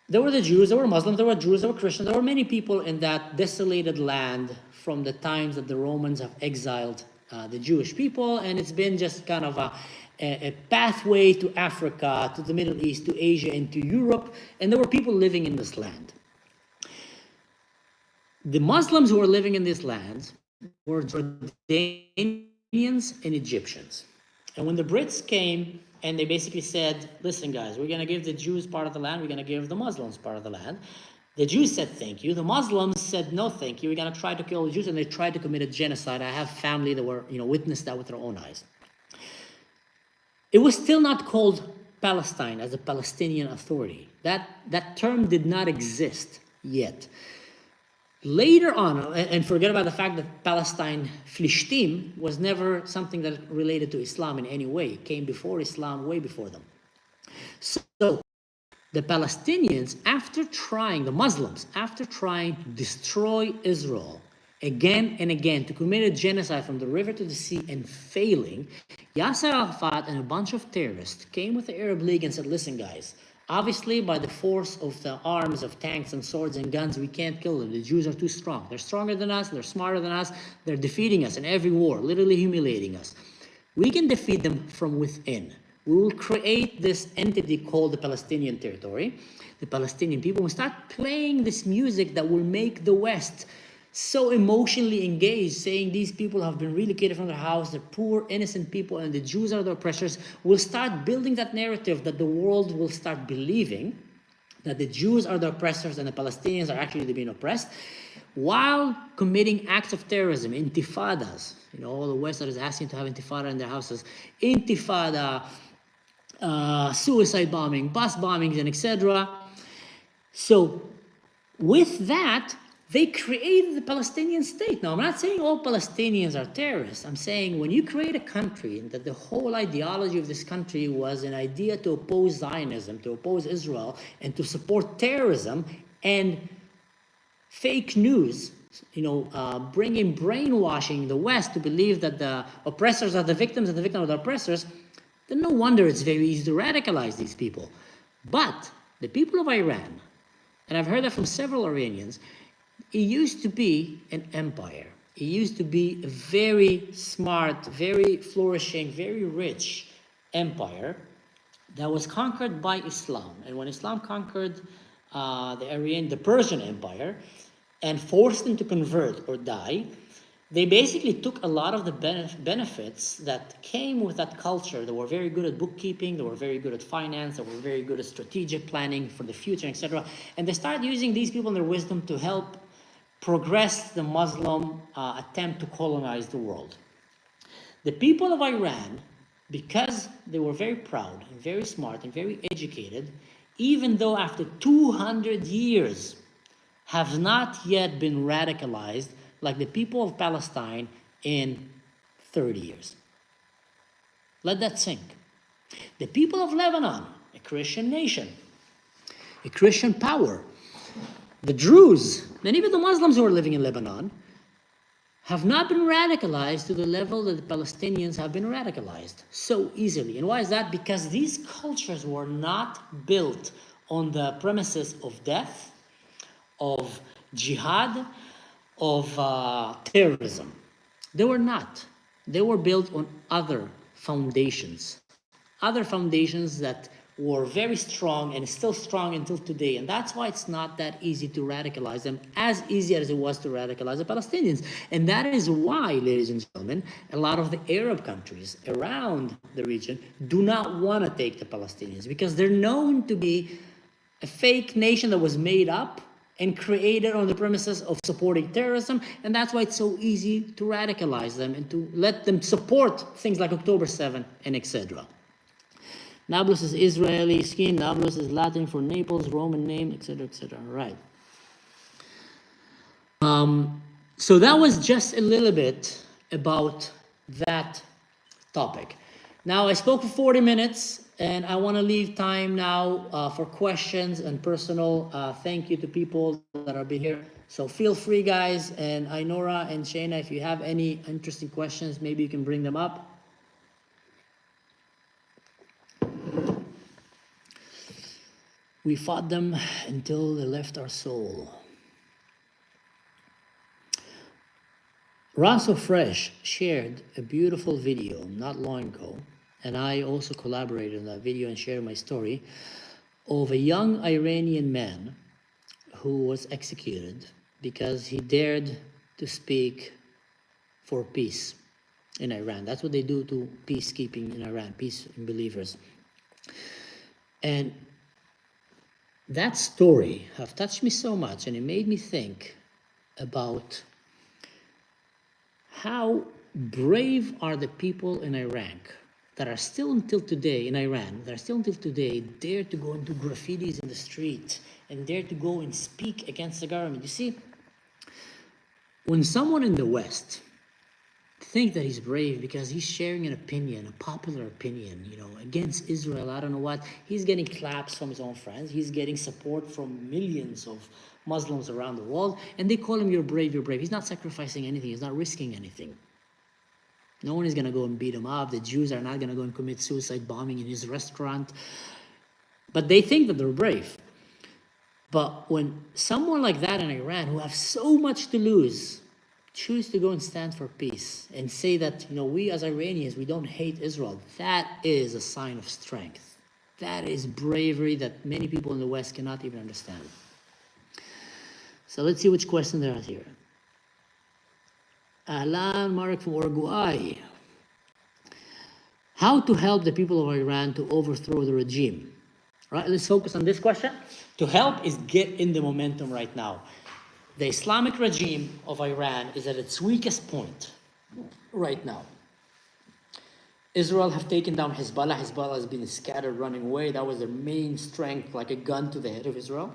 there were the Jews, there were Muslims, there were Jews, there were Christians, there were many people in that desolated land from the times that the Romans have exiled the Jewish people, and it's been just kind of a pathway to Africa, to the Middle East, to Asia, and to Europe, and there were people living in this land. The Muslims who were living in these lands were Jordanians and Egyptians. And when the Brits came and they basically said, listen guys, we're going to give the Jews part of the land, we're going to give the Muslims part of the land. The Jews said thank you. The Muslims said no thank you. We're going to try to kill the Jews, and they tried to commit a genocide. I have family that were, witnessed that with their own eyes. It was still not called Palestine as a Palestinian authority. That term did not exist yet. Later on, and forget about the fact that Palestine, Philistine, was never something that related to Islam in any way. It came before Islam, way before them. So the Palestinians, the Muslims, after trying to destroy Israel again and again, to commit a genocide from the river to the sea and failing, Yasser Arafat and a bunch of terrorists came with the Arab League and said, listen guys, obviously by the force of the arms of tanks and swords and guns, we can't kill them. The Jews are too strong. They're stronger than us, they're smarter than us, they're defeating us in every war, literally humiliating us. We can defeat them from within. We will create this entity called the Palestinian territory. The Palestinian people will start playing this music that will make the West so emotionally engaged, saying these people have been relocated from their house, they're poor, innocent people, and the Jews are the oppressors. We'll start building that narrative that the world will start believing that the Jews are the oppressors and the Palestinians are actually being oppressed, while committing acts of terrorism, intifadas. All the West that is asking to have intifada in their houses. Intifada, suicide bombing, bus bombings, and etc. So with that, they created the Palestinian state. Now, I'm not saying all Palestinians are terrorists. I'm saying when you create a country, that the whole ideology of this country was an idea to oppose Zionism, to oppose Israel, and to support terrorism and fake news, bringing brainwashing the West to believe that the oppressors are the victims and the victims are the oppressors, then no wonder it's very easy to radicalize these people. But the people of Iran, and I've heard that from several Iranians, it used to be an empire. It used to be a very smart, very flourishing, very rich empire that was conquered by Islam. And when Islam conquered the Persian Empire and forced them to convert or die, they basically took a lot of the benefits that came with that culture. They were very good at bookkeeping, they were very good at finance, they were very good at strategic planning for the future, etc. And they started using these people and their wisdom to help progress the Muslim attempt to colonize the world. The people of Iran, because they were very proud and very smart and very educated, even though after 200 years have not yet been radicalized like the people of Palestine in 30 years. Let that sink. The people of Lebanon, a Christian nation, a Christian power, The Druze, and even the Muslims who are living in Lebanon, have not been radicalized to the level that the Palestinians have been radicalized so easily. And why is that? Because these cultures were not built on the premises of death, of jihad, of terrorism. They were not. They were built on other foundations that were very strong and still strong until today. And that's why it's not that easy to radicalize them, as easy as it was to radicalize the Palestinians. And that is why, ladies and gentlemen, a lot of the Arab countries around the region do not want to take the Palestinians, because they're known to be a fake nation that was made up and created on the premises of supporting terrorism. And that's why it's so easy to radicalize them and to let them support things like October 7 and etc. Nablus is Israeli skin. Nablus is Latin for Naples, Roman name, etc., etc. Right. So that was just a little bit about that topic. Now I spoke for 40 minutes, and I want to leave time now for questions and personal thank you to people that have been here. So feel free, guys, and Ainora and Shayna, if you have any interesting questions, maybe you can bring them up. We fought them until they left our soul. Raso Fresh shared a beautiful video not long ago, and I also collaborated on that video and shared my story of a young Iranian man who was executed because he dared to speak for peace in Iran. That's what they do to peacekeeping in Iran, peace in believers. And that story have touched me so much, and it made me think about how brave are the people in Iraq that are still until today, in Iran, that are still until today, dare to go and do graffitis in the street and dare to go and speak against the government. You see, when someone in the West think that he's brave because he's sharing an opinion, a popular opinion, you know, against Israel, I don't know what, he's getting claps from his own friends, he's getting support from millions of Muslims around the world, and they call him, you're brave, you're brave. He's not sacrificing anything, he's not risking anything. No one is going to go and beat him up. The Jews are not going to go and commit suicide bombing in his restaurant. But they think that they're brave. But when someone like that in Iran, who have so much to lose, choose to go and stand for peace and say that, you know, we as Iranians, we don't hate Israel, that is a sign of strength. That is bravery that many people in the West cannot even understand. So let's see which question there are here. Alan Marek from Uruguay. How to help the people of Iran to overthrow the regime? Right, let's focus on this question. To help is get in the momentum right now. The Islamic regime of Iran is at its weakest point right now. Israel have taken down Hezbollah. Hezbollah has been scattered, running away. That was their main strength, like a gun to the head of Israel.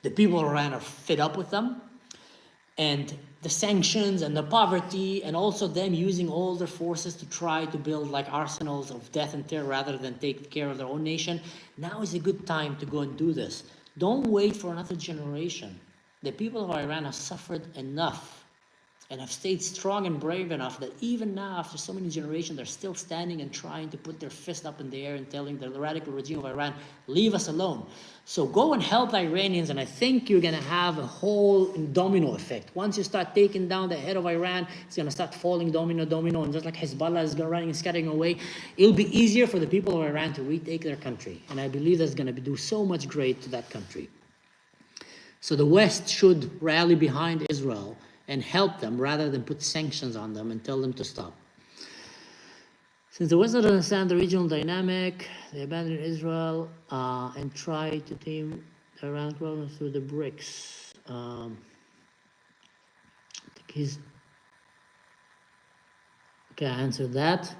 The people of Iran are fed up with them. And the sanctions and the poverty, and also them using all their forces to try to build like arsenals of death and terror rather than take care of their own nation. Now is a good time to go and do this. Don't wait for another generation. The people of Iran have suffered enough and have stayed strong and brave enough that even now, after so many generations, they're still standing and trying to put their fist up in the air and telling the radical regime of Iran, leave us alone. So go and help the Iranians, and I think you're going to have a whole domino effect. Once you start taking down the head of Iran, it's going to start falling domino, and just like Hezbollah is running and scattering away, it'll be easier for the people of Iran to retake their country. And I believe that's going to do so much great to that country. So the West should rally behind Israel and help them rather than put sanctions on them and tell them to stop. Since the West doesn't understand the regional dynamic, they abandoned Israel and tried to tame the Iran problem through the BRICS. I think he's... Okay, I answered that.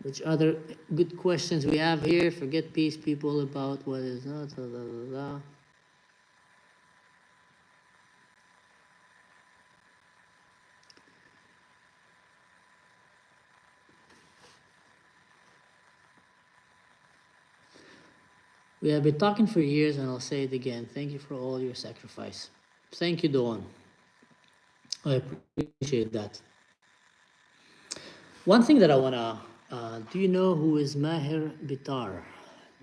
Which other good questions we have here? Forget peace, people, about what is not. We have been talking for years, and I'll say it again. Thank you for all your sacrifice. Thank you, Dawn. I appreciate that. One thing that I wanna, do you know who is Maher Bitar?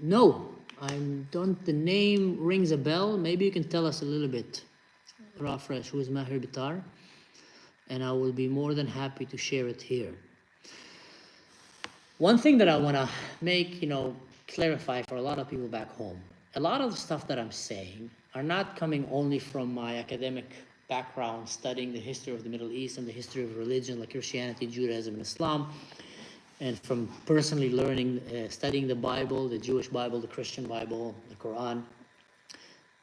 No, I don't. The name rings a bell. Maybe you can tell us a little bit, raw fresh, who is Maher Bitar, and I will be more than happy to share it here. One thing that I wanna make, clarify for a lot of people back home. A lot of the stuff that I'm saying are not coming only from my academic background, studying the history of the Middle East and the history of religion like Christianity, Judaism, and Islam, and from personally learning, studying the Bible, the Jewish Bible, the Christian Bible, the Quran.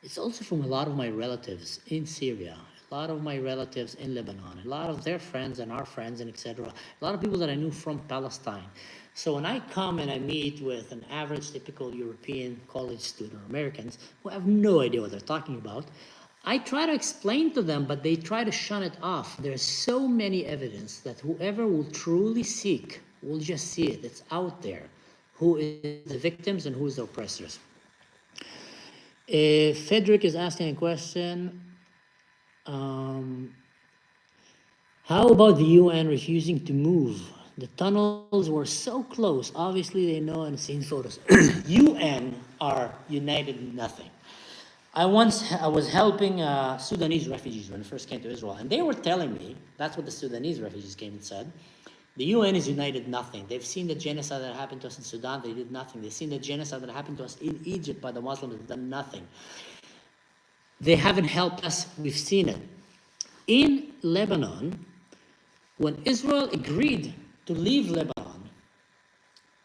It's also from a lot of my relatives in Syria, a lot of my relatives in Lebanon, a lot of their friends and our friends, and etc. A lot of people that I knew from Palestine. So when I come and I meet with an average typical European college student or Americans who have no idea what they're talking about, I try to explain to them, but they try to shun it off. There's so many evidence that whoever will truly seek will just see it. It's out there. Who is the victims and who is the oppressors? Frederick is asking a question. How about the UN refusing to move? The tunnels were so close. Obviously, they know and seen photos. UN are united in nothing. I was helping Sudanese refugees when I first came to Israel, and they were telling me, that's what the Sudanese refugees came and said, the UN is united in nothing. They've seen the genocide that happened to us in Sudan, they did nothing. They've seen the genocide that happened to us in Egypt by the Muslims, they've done nothing. They haven't helped us, we've seen it. In Lebanon, when Israel agreed to leave Lebanon,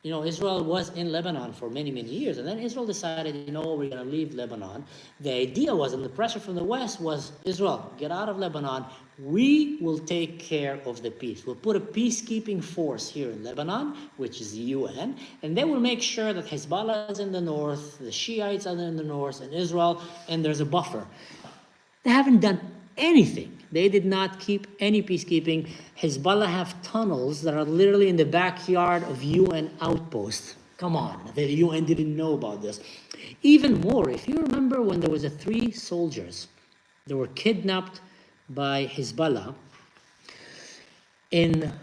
Israel was in Lebanon for many, many years, and then Israel decided, we're going to leave Lebanon. The idea was, and the pressure from the West was, Israel, get out of Lebanon. We will take care of the peace. We'll put a peacekeeping force here in Lebanon, which is the UN, and they will make sure that Hezbollah is in the north, the Shiites are in the north, and Israel, and there's a buffer. They haven't done anything. They did not keep any peacekeeping. Hezbollah have tunnels that are literally in the backyard of UN outposts. Come on, the UN didn't know about this. Even more, if you remember when there was 3 soldiers that were kidnapped by Hezbollah in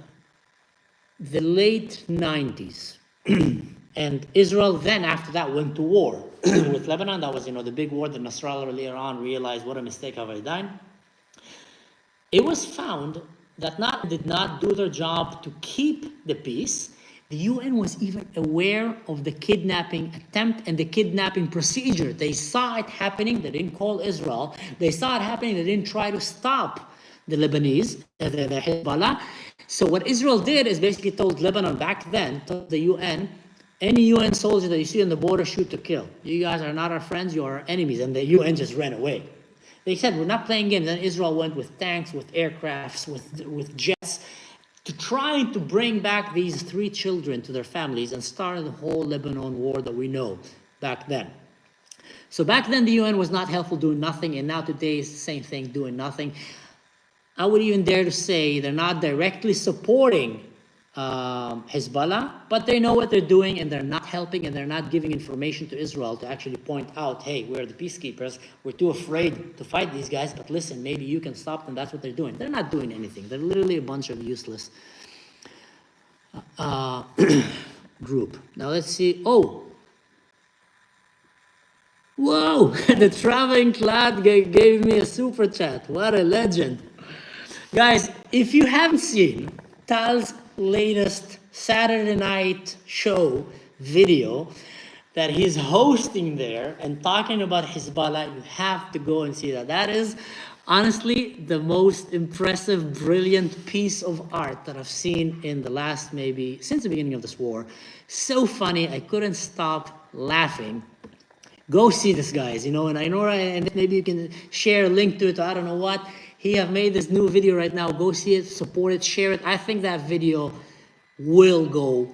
the late 90s. And Israel then, after that, went to war with Lebanon. That was, the big war that Nasrallah later on realized, what a mistake have I done. It was found that not did not do their job to keep the peace. The UN was even aware of the kidnapping attempt and the kidnapping procedure. They saw it happening. They didn't call Israel. They saw it happening. They didn't try to stop the Lebanese, the Hezbollah. So what Israel did is basically told Lebanon back then, told the UN, any UN soldier that you see on the border, shoot to kill. You guys are not our friends, you are our enemies. And the UN just ran away. They said, we're not playing games. Then Israel went with tanks, with aircrafts, with jets, to try to bring back these 3 children to their families and start the whole Lebanon war that we know back then. So back then the UN was not helpful, doing nothing, and now today is the same thing, doing nothing. I would even dare to say they're not directly supporting Hezbollah, but they know what they're doing, and they're not helping, and they're not giving information to Israel to actually point out, hey, we're the peacekeepers, we're too afraid to fight these guys, but listen, maybe you can stop them. That's what they're doing. They're not doing anything. They're literally a bunch of useless group. Now let's see. Oh, whoa, the traveling clad gave me a super chat. What a legend. Guys, if you haven't seen Tal's latest Saturday night show video that he's hosting there and talking about Hizbullah, you have to go and see that. That is honestly the most impressive, brilliant piece of art that I've seen in the last, maybe since the beginning of this war. So funny, I couldn't stop laughing. Go see this, guys, and I know, and maybe you can share a link to it, I don't know what. He have made this new video right now. Go see it, support it, share it. I think that video will go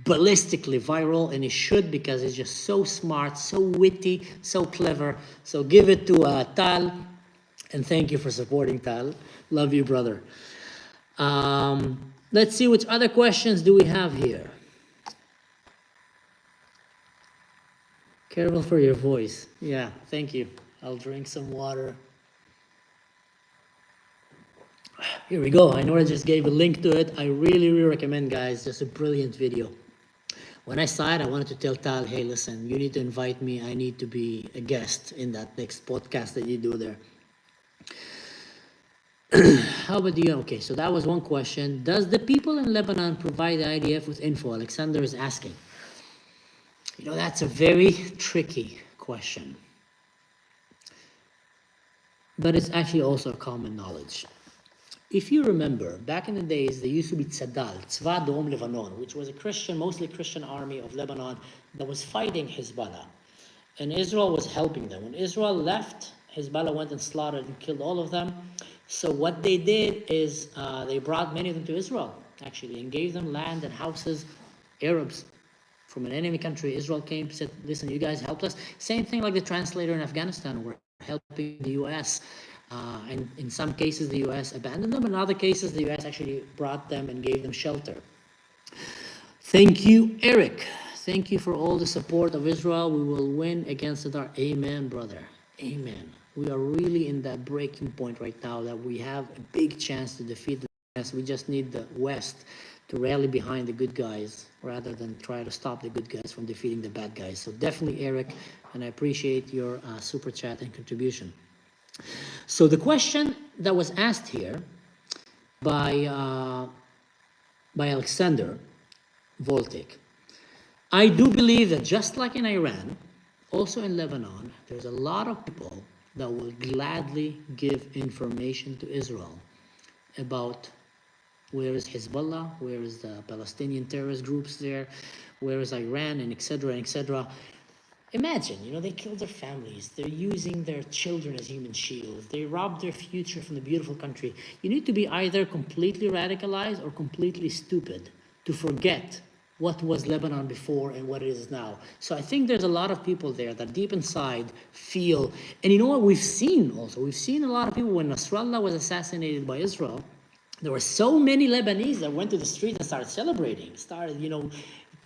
ballistically viral, and it should, because it's just so smart, so witty, so clever. So give it to Tal, and thank you for supporting Tal. Love you, brother. Let's see, which other questions do we have here? Careful for your voice. Yeah, thank you. I'll drink some water. Here we go. I know I just gave a link to it. I really, really recommend, guys. Just a brilliant video. When I saw it, I wanted to tell Tal, hey, listen, you need to invite me. I need to be a guest in that next podcast that you do there. How about you? Okay, so that was one question. Does the people in Lebanon provide the IDF with info? Alexander is asking. You know, that's a very tricky question. But it's actually also a common knowledge. If you remember, back in the days, there used to be Tzadal, Tzva Dom Lebanon, which was a Christian, mostly Christian army of Lebanon that was fighting Hezbollah. And Israel was helping them. When Israel left, Hezbollah went and slaughtered and killed all of them. So what they did is they brought many of them to Israel, actually, and gave them land and houses. Arabs from an enemy country, Israel came, said, listen, you guys helped us. Same thing like the translator in Afghanistan were helping the U.S., and in some cases, the U.S. abandoned them. In other cases, the U.S. actually brought them and gave them shelter. Thank you, Eric. Thank you for all the support of Israel. We will win against the dark. Amen, brother. Amen. We are really in that breaking point right now that we have a big chance to defeat the West. We just need the West to rally behind the good guys rather than try to stop the good guys from defeating the bad guys. So definitely, Eric, and I appreciate your super chat and contribution. So the question that was asked here by Alexander Voltic, I do believe that just like in Iran, also in Lebanon, there's a lot of people that will gladly give information to Israel about where is Hezbollah, where is the Palestinian terrorist groups there, where is Iran, and etc., etc. Imagine, you know, they killed their families. They're using their children as human shields. They robbed their future from the beautiful country. You need to be either completely radicalized or completely stupid to forget what was Lebanon before and what it is now. So I think there's a lot of people there that deep inside feel, and you know what we've seen also? We've seen a lot of people when Nasrallah was assassinated by Israel, there were so many Lebanese that went to the street and started celebrating, started, you know,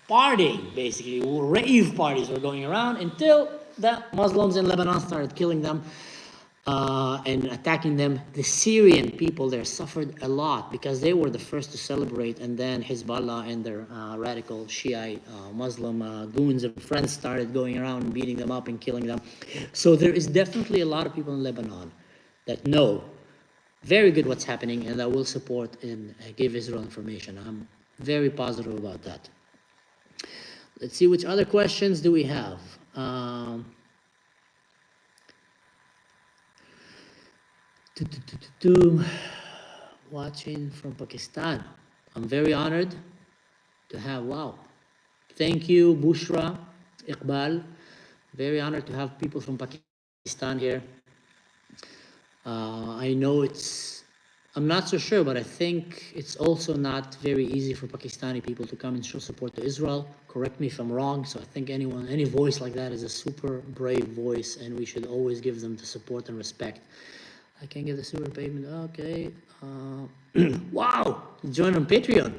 partying, basically. Rave parties were going around until the Muslims in Lebanon started killing them and attacking them. The Syrian people there suffered a lot because they were the first to celebrate, and then Hezbollah and their radical Shiite Muslim goons and friends started going around and beating them up and killing them. So there is definitely a lot of people in Lebanon that know very good what's happening and that will support and give Israel information. I'm very positive about that. Let's see, which other questions do we have? Watching from Pakistan. I'm very honored to have, wow. Thank you, Bushra, Iqbal. Very honored to have people from Pakistan here. I know I'm not so sure, but I think it's also not very easy for Pakistani people to come and show support to Israel. Correct me if I'm wrong. So I think any voice like that is a super brave voice, and we should always give them the support and respect. I can get the super payment. Okay. Wow. Join on Patreon.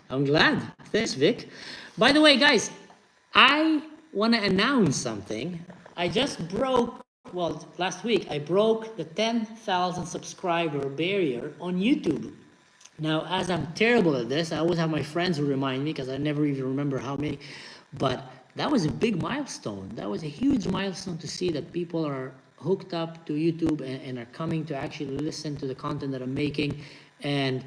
I'm glad. Thanks, Vic. By the way, guys, I want to announce something. I just broke, well, last week, I broke the 10,000 subscriber barrier on YouTube. Now, as I'm terrible at this, I always have my friends who remind me because I never even remember how many, but that was a big milestone. That was a huge milestone to see that people are hooked up to YouTube and are coming to actually listen to the content that I'm making. And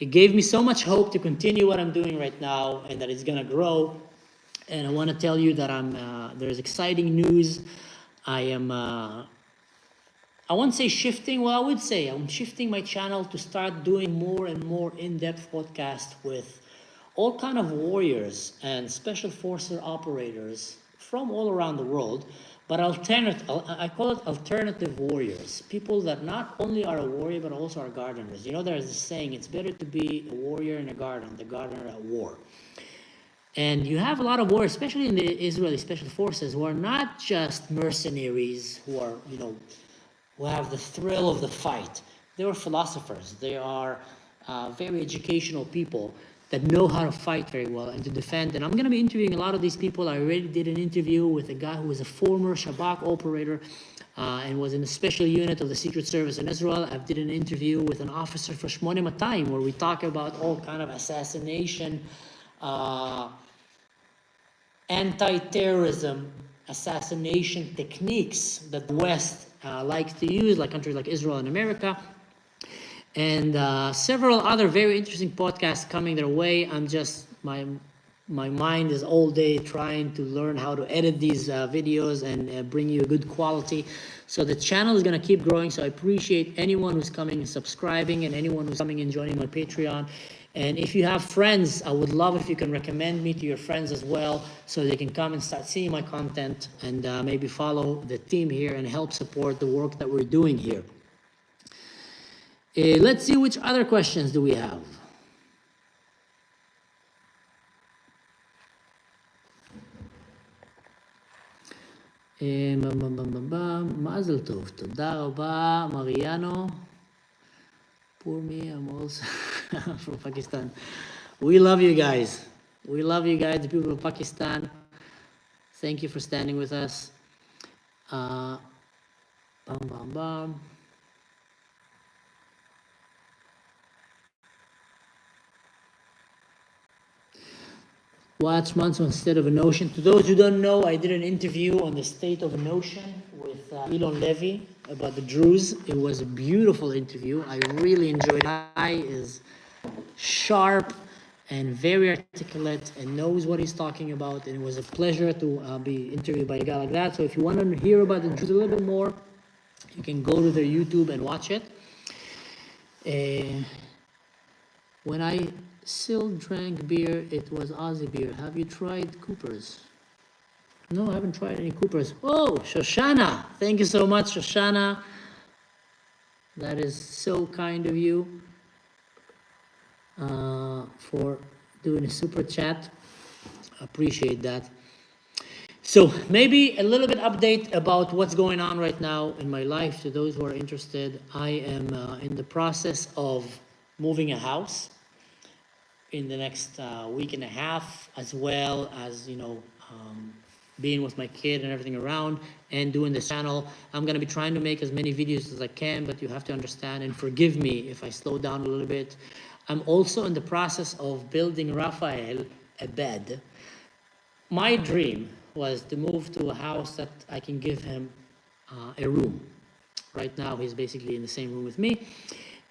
it gave me so much hope to continue what I'm doing right now and that it's gonna grow. And I want to tell you that there's exciting news. I won't say shifting, well, I would say I'm shifting my channel to start doing more and more in-depth podcasts with all kind of warriors and special forces operators from all around the world, but I call it alternative warriors, people that not only are a warrior, but also are gardeners. You know, there's a saying, it's better to be a warrior in a garden, the gardener at war. And you have a lot of warriors, especially in the Israeli special forces, who are not just mercenaries who are, you know, who have the thrill of the fight. They are philosophers. They are very educational people that know how to fight very well and to defend. And I'm going to be interviewing a lot of these people. I already did an interview with a guy who was a former Shabak operator and was in a special unit of the Secret Service in Israel. I did an interview with an officer for Shmone Matayim, where we talk about all kind of assassination, anti-terrorism, assassination techniques that the West likes to use, like countries like Israel and America. And several other very interesting podcasts coming their way. I'm just, my mind is all day trying to learn how to edit these videos and bring you a good quality. So the channel is going to keep growing. So I appreciate anyone who's coming and subscribing, and anyone who's coming and joining my Patreon. And if you have friends, I would love if you can recommend me to your friends as well, so they can come and start seeing my content and maybe follow the team here and help support the work that we're doing here. Let's see which other questions do we have. Mazel tov, תודה רבה, Mariano. Poor me, I'm also from Pakistan. We love you guys. We love you guys, the people of Pakistan. Thank you for standing with us. Bam, bam, bam. Watch months instead of an ocean. To those who don't know, I did an interview on the state of an ocean with Elon Levy about the Druze. It was a beautiful interview. I really enjoyed it. He is sharp and very articulate and knows what he's talking about. And it was a pleasure to be interviewed by a guy like that. So if you want to hear about the Druze a little bit more, you can go to their YouTube and watch it. When I still drank beer, it was Aussie beer. Have you tried Cooper's? No, I haven't tried any Cooper's. Oh, Shoshana. Thank you so much, Shoshana. That is so kind of you for doing a super chat. Appreciate that. So maybe a little bit update about what's going on right now in my life to those who are interested. I am in the process of moving a house in the next week and a half, as well as, being with my kid and everything around and doing this channel. I'm going to be trying to make as many videos as I can, but you have to understand and forgive me if I slow down a little bit. I'm also in the process of building Raphael a bed. My dream was to move to a house that I can give him a room. Right now, he's basically in the same room with me.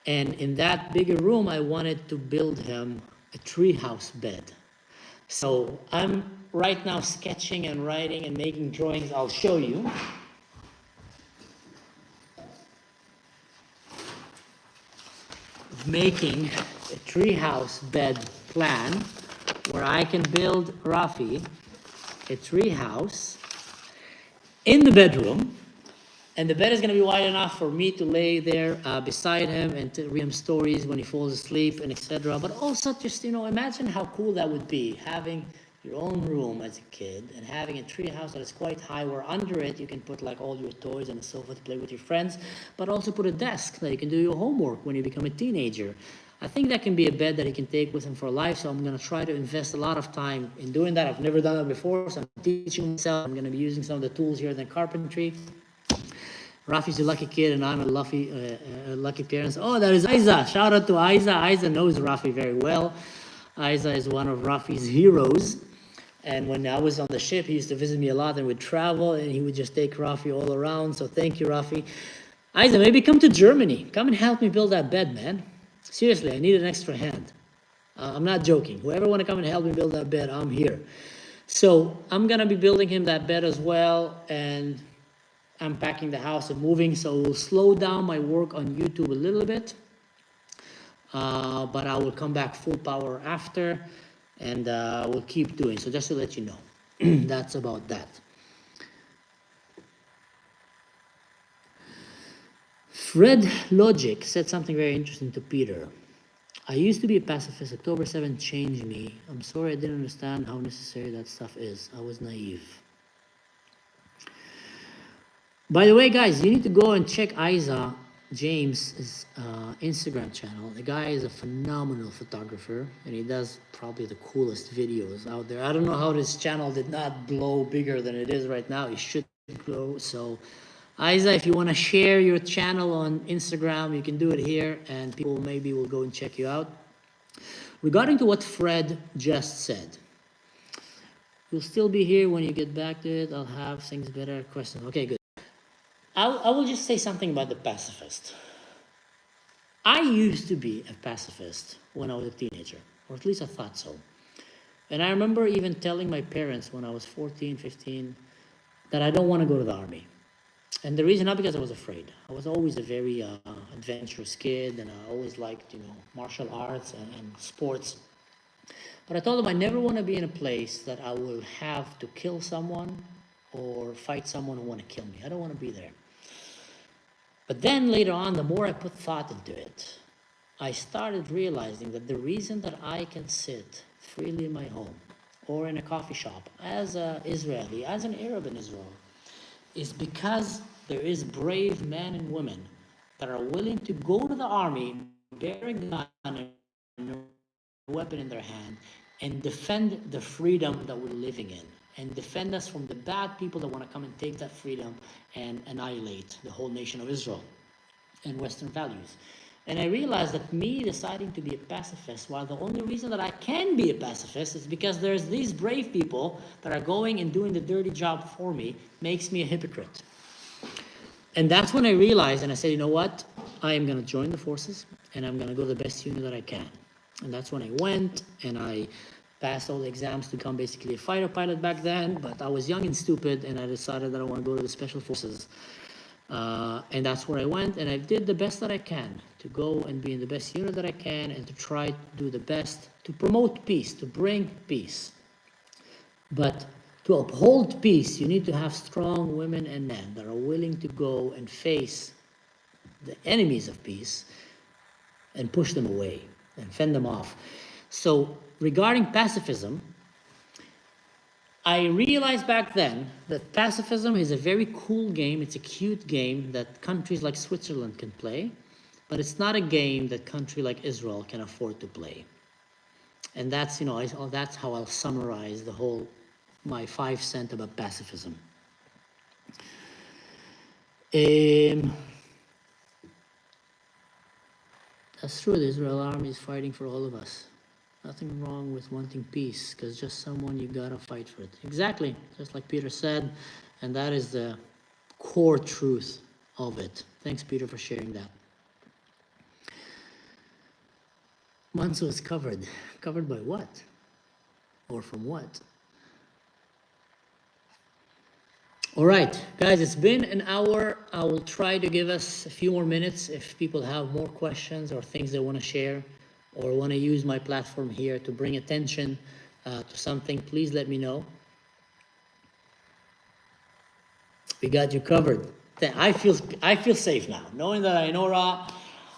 And in that bigger room, I wanted to build him a treehouse bed. So I'm right now sketching and writing and making drawings. I'll show you. Making a treehouse bed plan where I can build Rafi a treehouse in the bedroom. And the bed is going to be wide enough for me to lay there beside him and to read him stories when he falls asleep and etc. But also just, imagine how cool that would be, having your own room as a kid and having a tree house that is quite high, where under it you can put like all your toys and a sofa to play with your friends, but also put a desk that you can do your homework when you become a teenager. I think that can be a bed that he can take with him for life, so I'm going to try to invest a lot of time in doing that. I've never done that before, so I'm teaching myself. I'm going to be using some of the tools here in the carpentry. Rafi's a lucky kid, and I'm a lucky parent. Oh, that is Aiza. Shout out to Aiza. Aiza knows Rafi very well. Aiza is one of Rafi's heroes. And when I was on the ship, he used to visit me a lot and would travel, and he would just take Rafi all around. So thank you, Rafi. Aiza, maybe come to Germany. Come and help me build that bed, man. Seriously, I need an extra hand. I'm not joking. Whoever want to come and help me build that bed, I'm here. So I'm going to be building him that bed as well, and I'm packing the house and moving, so we'll slow down my work on YouTube a little bit, but I will come back full power after, and we'll keep doing. So just to let you know, that's about that. Fred Logic said something very interesting to Peter. I used to be a pacifist. October 7th changed me. I'm sorry I didn't understand how necessary that stuff is. I was naive. By the way, guys, you need to go and check Aiza James's Instagram channel. The guy is a phenomenal photographer, and he does probably the coolest videos out there. I don't know how this channel did not blow bigger than it is right now. It should grow. So Isa, if you want to share your channel on Instagram, you can do it here, and people maybe will go and check you out. Regarding to what Fred just said, you'll still be here when you get back to it. I'll have things better. Question. Okay, good. I will just say something about the pacifist. I used to be a pacifist when I was a teenager, or at least I thought so. And I remember even telling my parents when I was 14, 15, that I don't want to go to the army. And the reason, not because I was afraid. I was always a very adventurous kid, and I always liked, martial arts and sports. But I told them I never want to be in a place that I will have to kill someone or fight someone who want to kill me. I don't want to be there. But then later on, the more I put thought into it, I started realizing that the reason that I can sit freely in my home or in a coffee shop as an Israeli, as an Arab in Israel, is because there is brave men and women that are willing to go to the army, bear a gun and a weapon in their hand, and defend the freedom that we're living in, and defend us from the bad people that want to come and take that freedom and annihilate the whole nation of Israel and Western values. And I realized that me deciding to be a pacifist, while the only reason that I can be a pacifist is because there's these brave people that are going and doing the dirty job for me, makes me a hypocrite. And that's when I realized, and I said, you know what? I am going to join the forces, and I'm going to go to the best unit that I can. And that's when I went, and I passed all the exams to become basically a fighter pilot back then, but I was young and stupid, and I decided that I want to go to the special forces. And that's where I went, and I did the best that I can to go and be in the best unit that I can, and to try to do the best to promote peace, to bring peace. But to uphold peace, you need to have strong women and men that are willing to go and face the enemies of peace and push them away and fend them off. So regarding pacifism, I realized back then that pacifism is a very cool game. It's a cute game that countries like Switzerland can play, but it's not a game that country like Israel can afford to play. And that's, that's how I'll summarize my 5 cents about pacifism. That's true, the Israel army is fighting for all of us. Nothing wrong with wanting peace, because just someone, you gotta fight for it. Exactly, just like Peter said, and that is the core truth of it. Thanks, Peter, for sharing that. Manso is covered. Covered by what? Or from what? All right, guys, it's been an hour. I will try to give us a few more minutes if people have more questions or things they want to share, or want to use my platform here to bring attention to something. Please let me know. We got you covered. I feel safe now, knowing that Ainora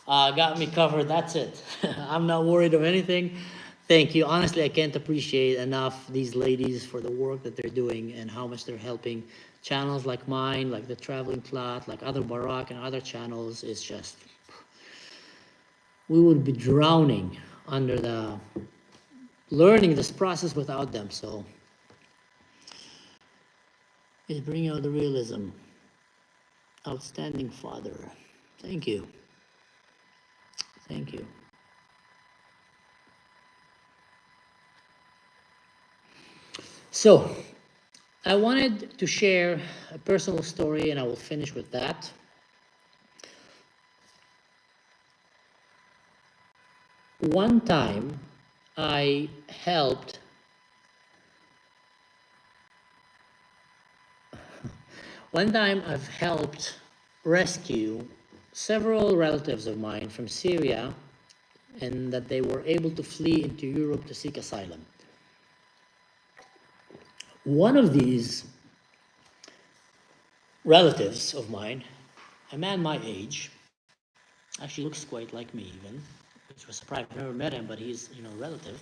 got me covered. That's it. I'm not worried of anything. Thank you. Honestly, I can't appreciate enough these ladies for the work that they're doing and how much they're helping channels like mine, like the Traveling Clot, like other Barak and other channels. It's just, we would be drowning under the learning this process without them. So it's bringing out the realism. Outstanding father. Thank you. Thank you. So I wanted to share a personal story, and I will finish with that. One time I've helped rescue several relatives of mine from Syria, and that they were able to flee into Europe to seek asylum. One of these relatives of mine, a man my age, actually looks quite like me even, which was surprising. I've never met him, but he's, a relative.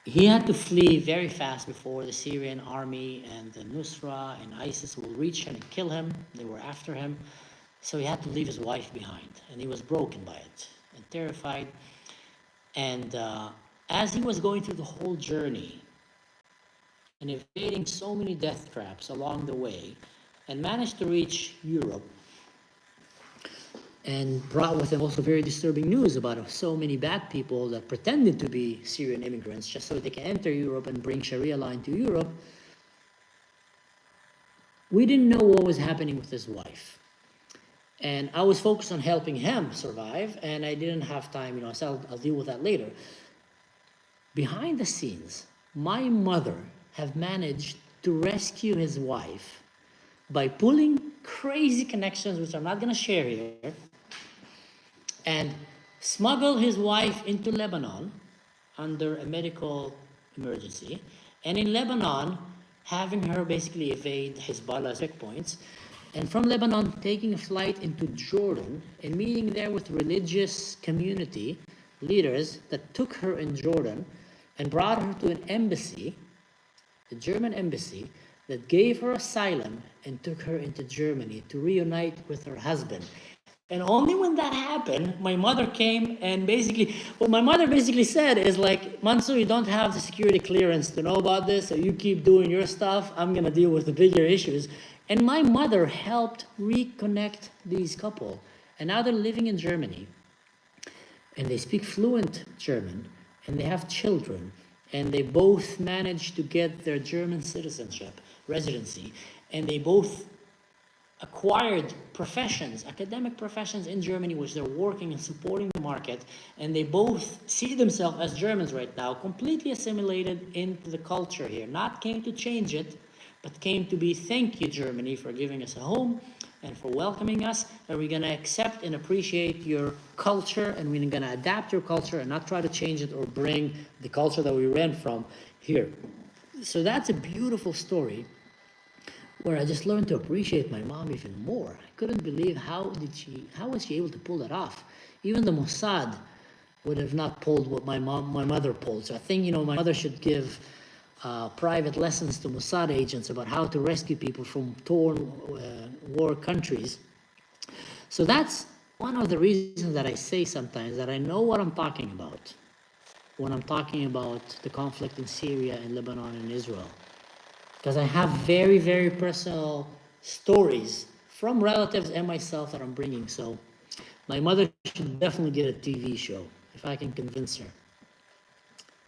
He had to flee very fast before the Syrian army and the Nusra and ISIS will reach him and kill him. They were after him. So he had to leave his wife behind, and he was broken by it and terrified. And as he was going through the whole journey and evading so many death traps along the way, and managed to reach Europe, and brought with him also very disturbing news about so many bad people that pretended to be Syrian immigrants just so they can enter Europe and bring Sharia law into Europe. We didn't know what was happening with his wife. And I was focused on helping him survive, and I didn't have time, so I'll deal with that later. Behind the scenes, my mother have managed to rescue his wife by pulling crazy connections, which I'm not going to share here, and smuggle his wife into Lebanon under a medical emergency. And in Lebanon, having her basically evade Hezbollah checkpoints. And from Lebanon, taking a flight into Jordan and meeting there with religious community leaders that took her in Jordan and brought her to an embassy, the German embassy, that gave her asylum and took her into Germany to reunite with her husband. And only when that happened, my mother came and basically, what my mother basically said is like, Mansour, you don't have the security clearance to know about this, so you keep doing your stuff. I'm going to deal with the bigger issues. And my mother helped reconnect these couple. And now they're living in Germany. And they speak fluent German. And they have children. And they both managed to get their German citizenship, residency. And they both acquired professions, academic professions in Germany, which they're working and supporting the market. And they both see themselves as Germans right now, completely assimilated into the culture here. Not came to change it, but came to be, thank you, Germany, for giving us a home and for welcoming us. And we're going to accept and appreciate your culture, and we're going to adapt your culture and not try to change it or bring the culture that we ran from here. So that's a beautiful story where I just learned to appreciate my mom even more. I couldn't believe how was she able to pull that off? Even the Mossad would have not pulled what my mother pulled. So I think, my mother should give private lessons to Mossad agents about how to rescue people from torn war countries. So that's one of the reasons that I say sometimes that I know what I'm talking about when I'm talking about the conflict in Syria and Lebanon and Israel. Because I have very, very personal stories from relatives and myself that I'm bringing. So my mother should definitely get a TV show if I can convince her.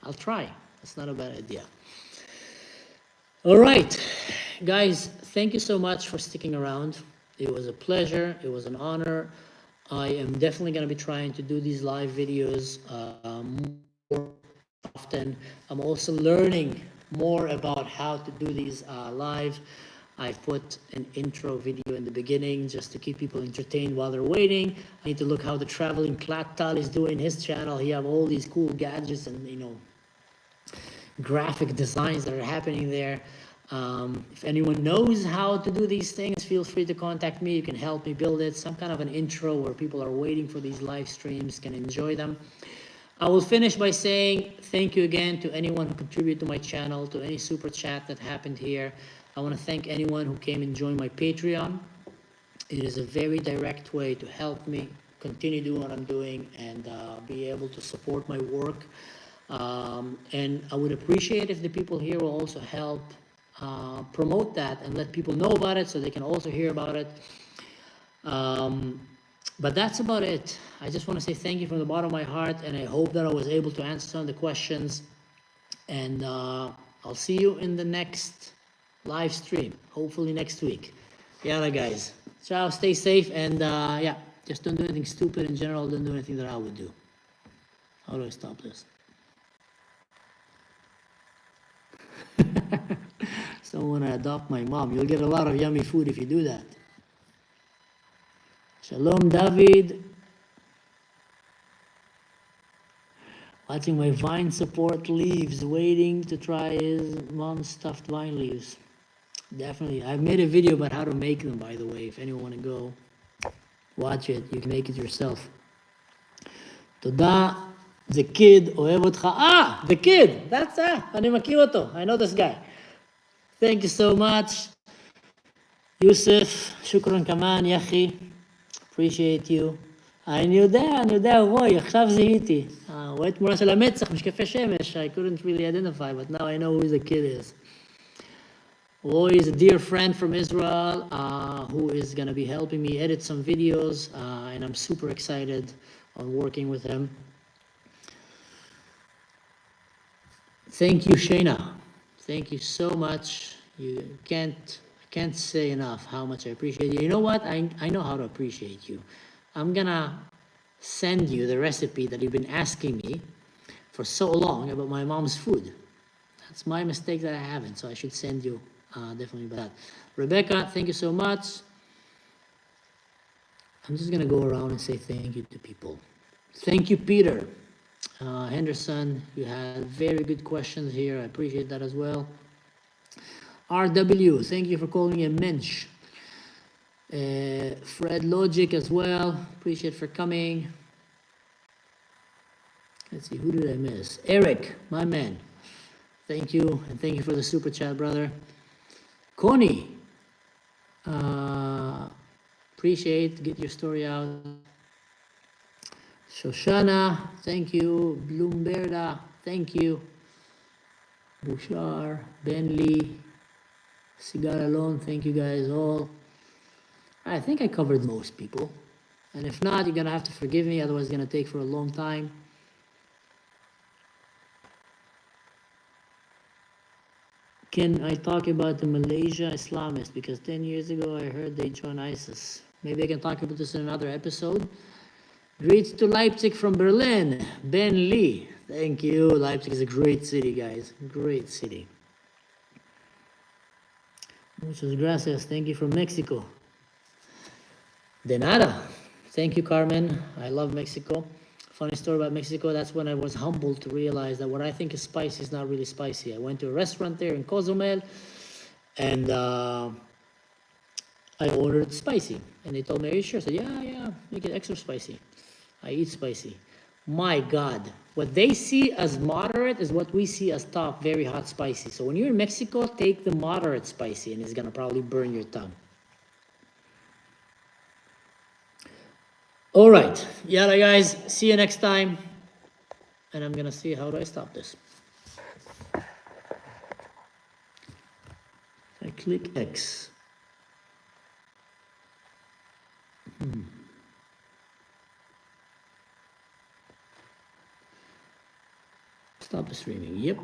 I'll try. It's not a bad idea. All right, guys, thank you so much for sticking around. It was a pleasure. It was an honor. I am definitely going to be trying to do these live videos more often. I'm also learning more about how to do these live. I put an intro video in the beginning just to keep people entertained while they're waiting. I need to look how the traveling Klattal is doing his channel. He have all these cool gadgets and graphic designs that are happening there. If anyone knows how to do these things, feel free to contact me. You can help me build it. Some kind of an intro where people are waiting for these live streams can enjoy them. I will finish by saying thank you again to anyone who contributed to my channel, to any super chat that happened here. I want to thank anyone who came and joined my Patreon. It is a very direct way to help me continue doing what I'm doing and be able to support my work. And I would appreciate if the people here will also help promote that and let people know about it so they can also hear about it. But that's about it. I just want to say thank you from the bottom of my heart, and I hope that I was able to answer some of the questions. And I'll see you in the next live stream, hopefully next week. Yalla, guys. Ciao, stay safe, and yeah, just don't do anything stupid in general. Don't do anything that I would do. How do I stop this? So when I adopt my mom, you'll get a lot of yummy food if you do that. Shalom, David. Watching my vine support leaves, waiting to try his mom's stuffed vine leaves. Definitely. I've made a video about how to make them, by the way. If anyone want to go watch it, you can make it yourself. Toda, the kid, ohev otcha. The kid! That's אני מכיר אותו. I know this guy. Thank you so much. Yusuf, shukran kaman, yahi. appreciate you. אני יודע, רוי, עכשיו זיהיתי. רואה תמונה של המצח, משקפי שמש. I couldn't really identify, but now I know who the kid is. Roy is a dear friend from Israel who is going to be helping me edit some videos, and I'm super excited on working with him. Thank you, Shayna. Thank you so much. I can't say enough how much I appreciate you. You know what? I know how to appreciate you. I'm gonna send you the recipe that you've been asking me for so long about my mom's food. That's my mistake that I haven't, so I should send you definitely that. Rebecca, thank you so much. I'm just gonna go around and say thank you to people. Thank you, Peter. Henderson, you had very good questions here. I appreciate that as well. RW, thank you for calling me a mensch. Fred Logic as well, appreciate for coming. Let's see, who did I miss? Eric, my man, thank you, and thank you for the super chat, brother. Connie, appreciate, get your story out. Shoshana, thank you. Bloomberda, thank you. Bouchard, Bentley, Cigar Alone, thank you guys all. I think I covered most people. And if not, you're gonna have to forgive me, otherwise it's gonna take for a long time. Can I talk about the Malaysia Islamists? Because 10 years ago I heard they joined ISIS. Maybe I can talk about this in another episode. Greets to Leipzig from Berlin. Ben Lee. Thank you. Leipzig is a great city, guys. Great city. Muchas gracias. Thank you from Mexico. De nada. Thank you, Carmen. I love Mexico. Funny story about Mexico, that's when I was humbled to realize that what I think is spicy is not really spicy. I went to a restaurant there in Cozumel, and I ordered spicy. And they told me, are you sure? I said, yeah, make it extra spicy. I eat spicy. My God, what they see as moderate is what we see as top, very hot spicy. So when you're in Mexico, take the moderate spicy, and it's gonna probably burn your tongue. All right, yalla guys, see you next time. And I'm gonna see how do I stop this. I click X. Stop the streaming, yep.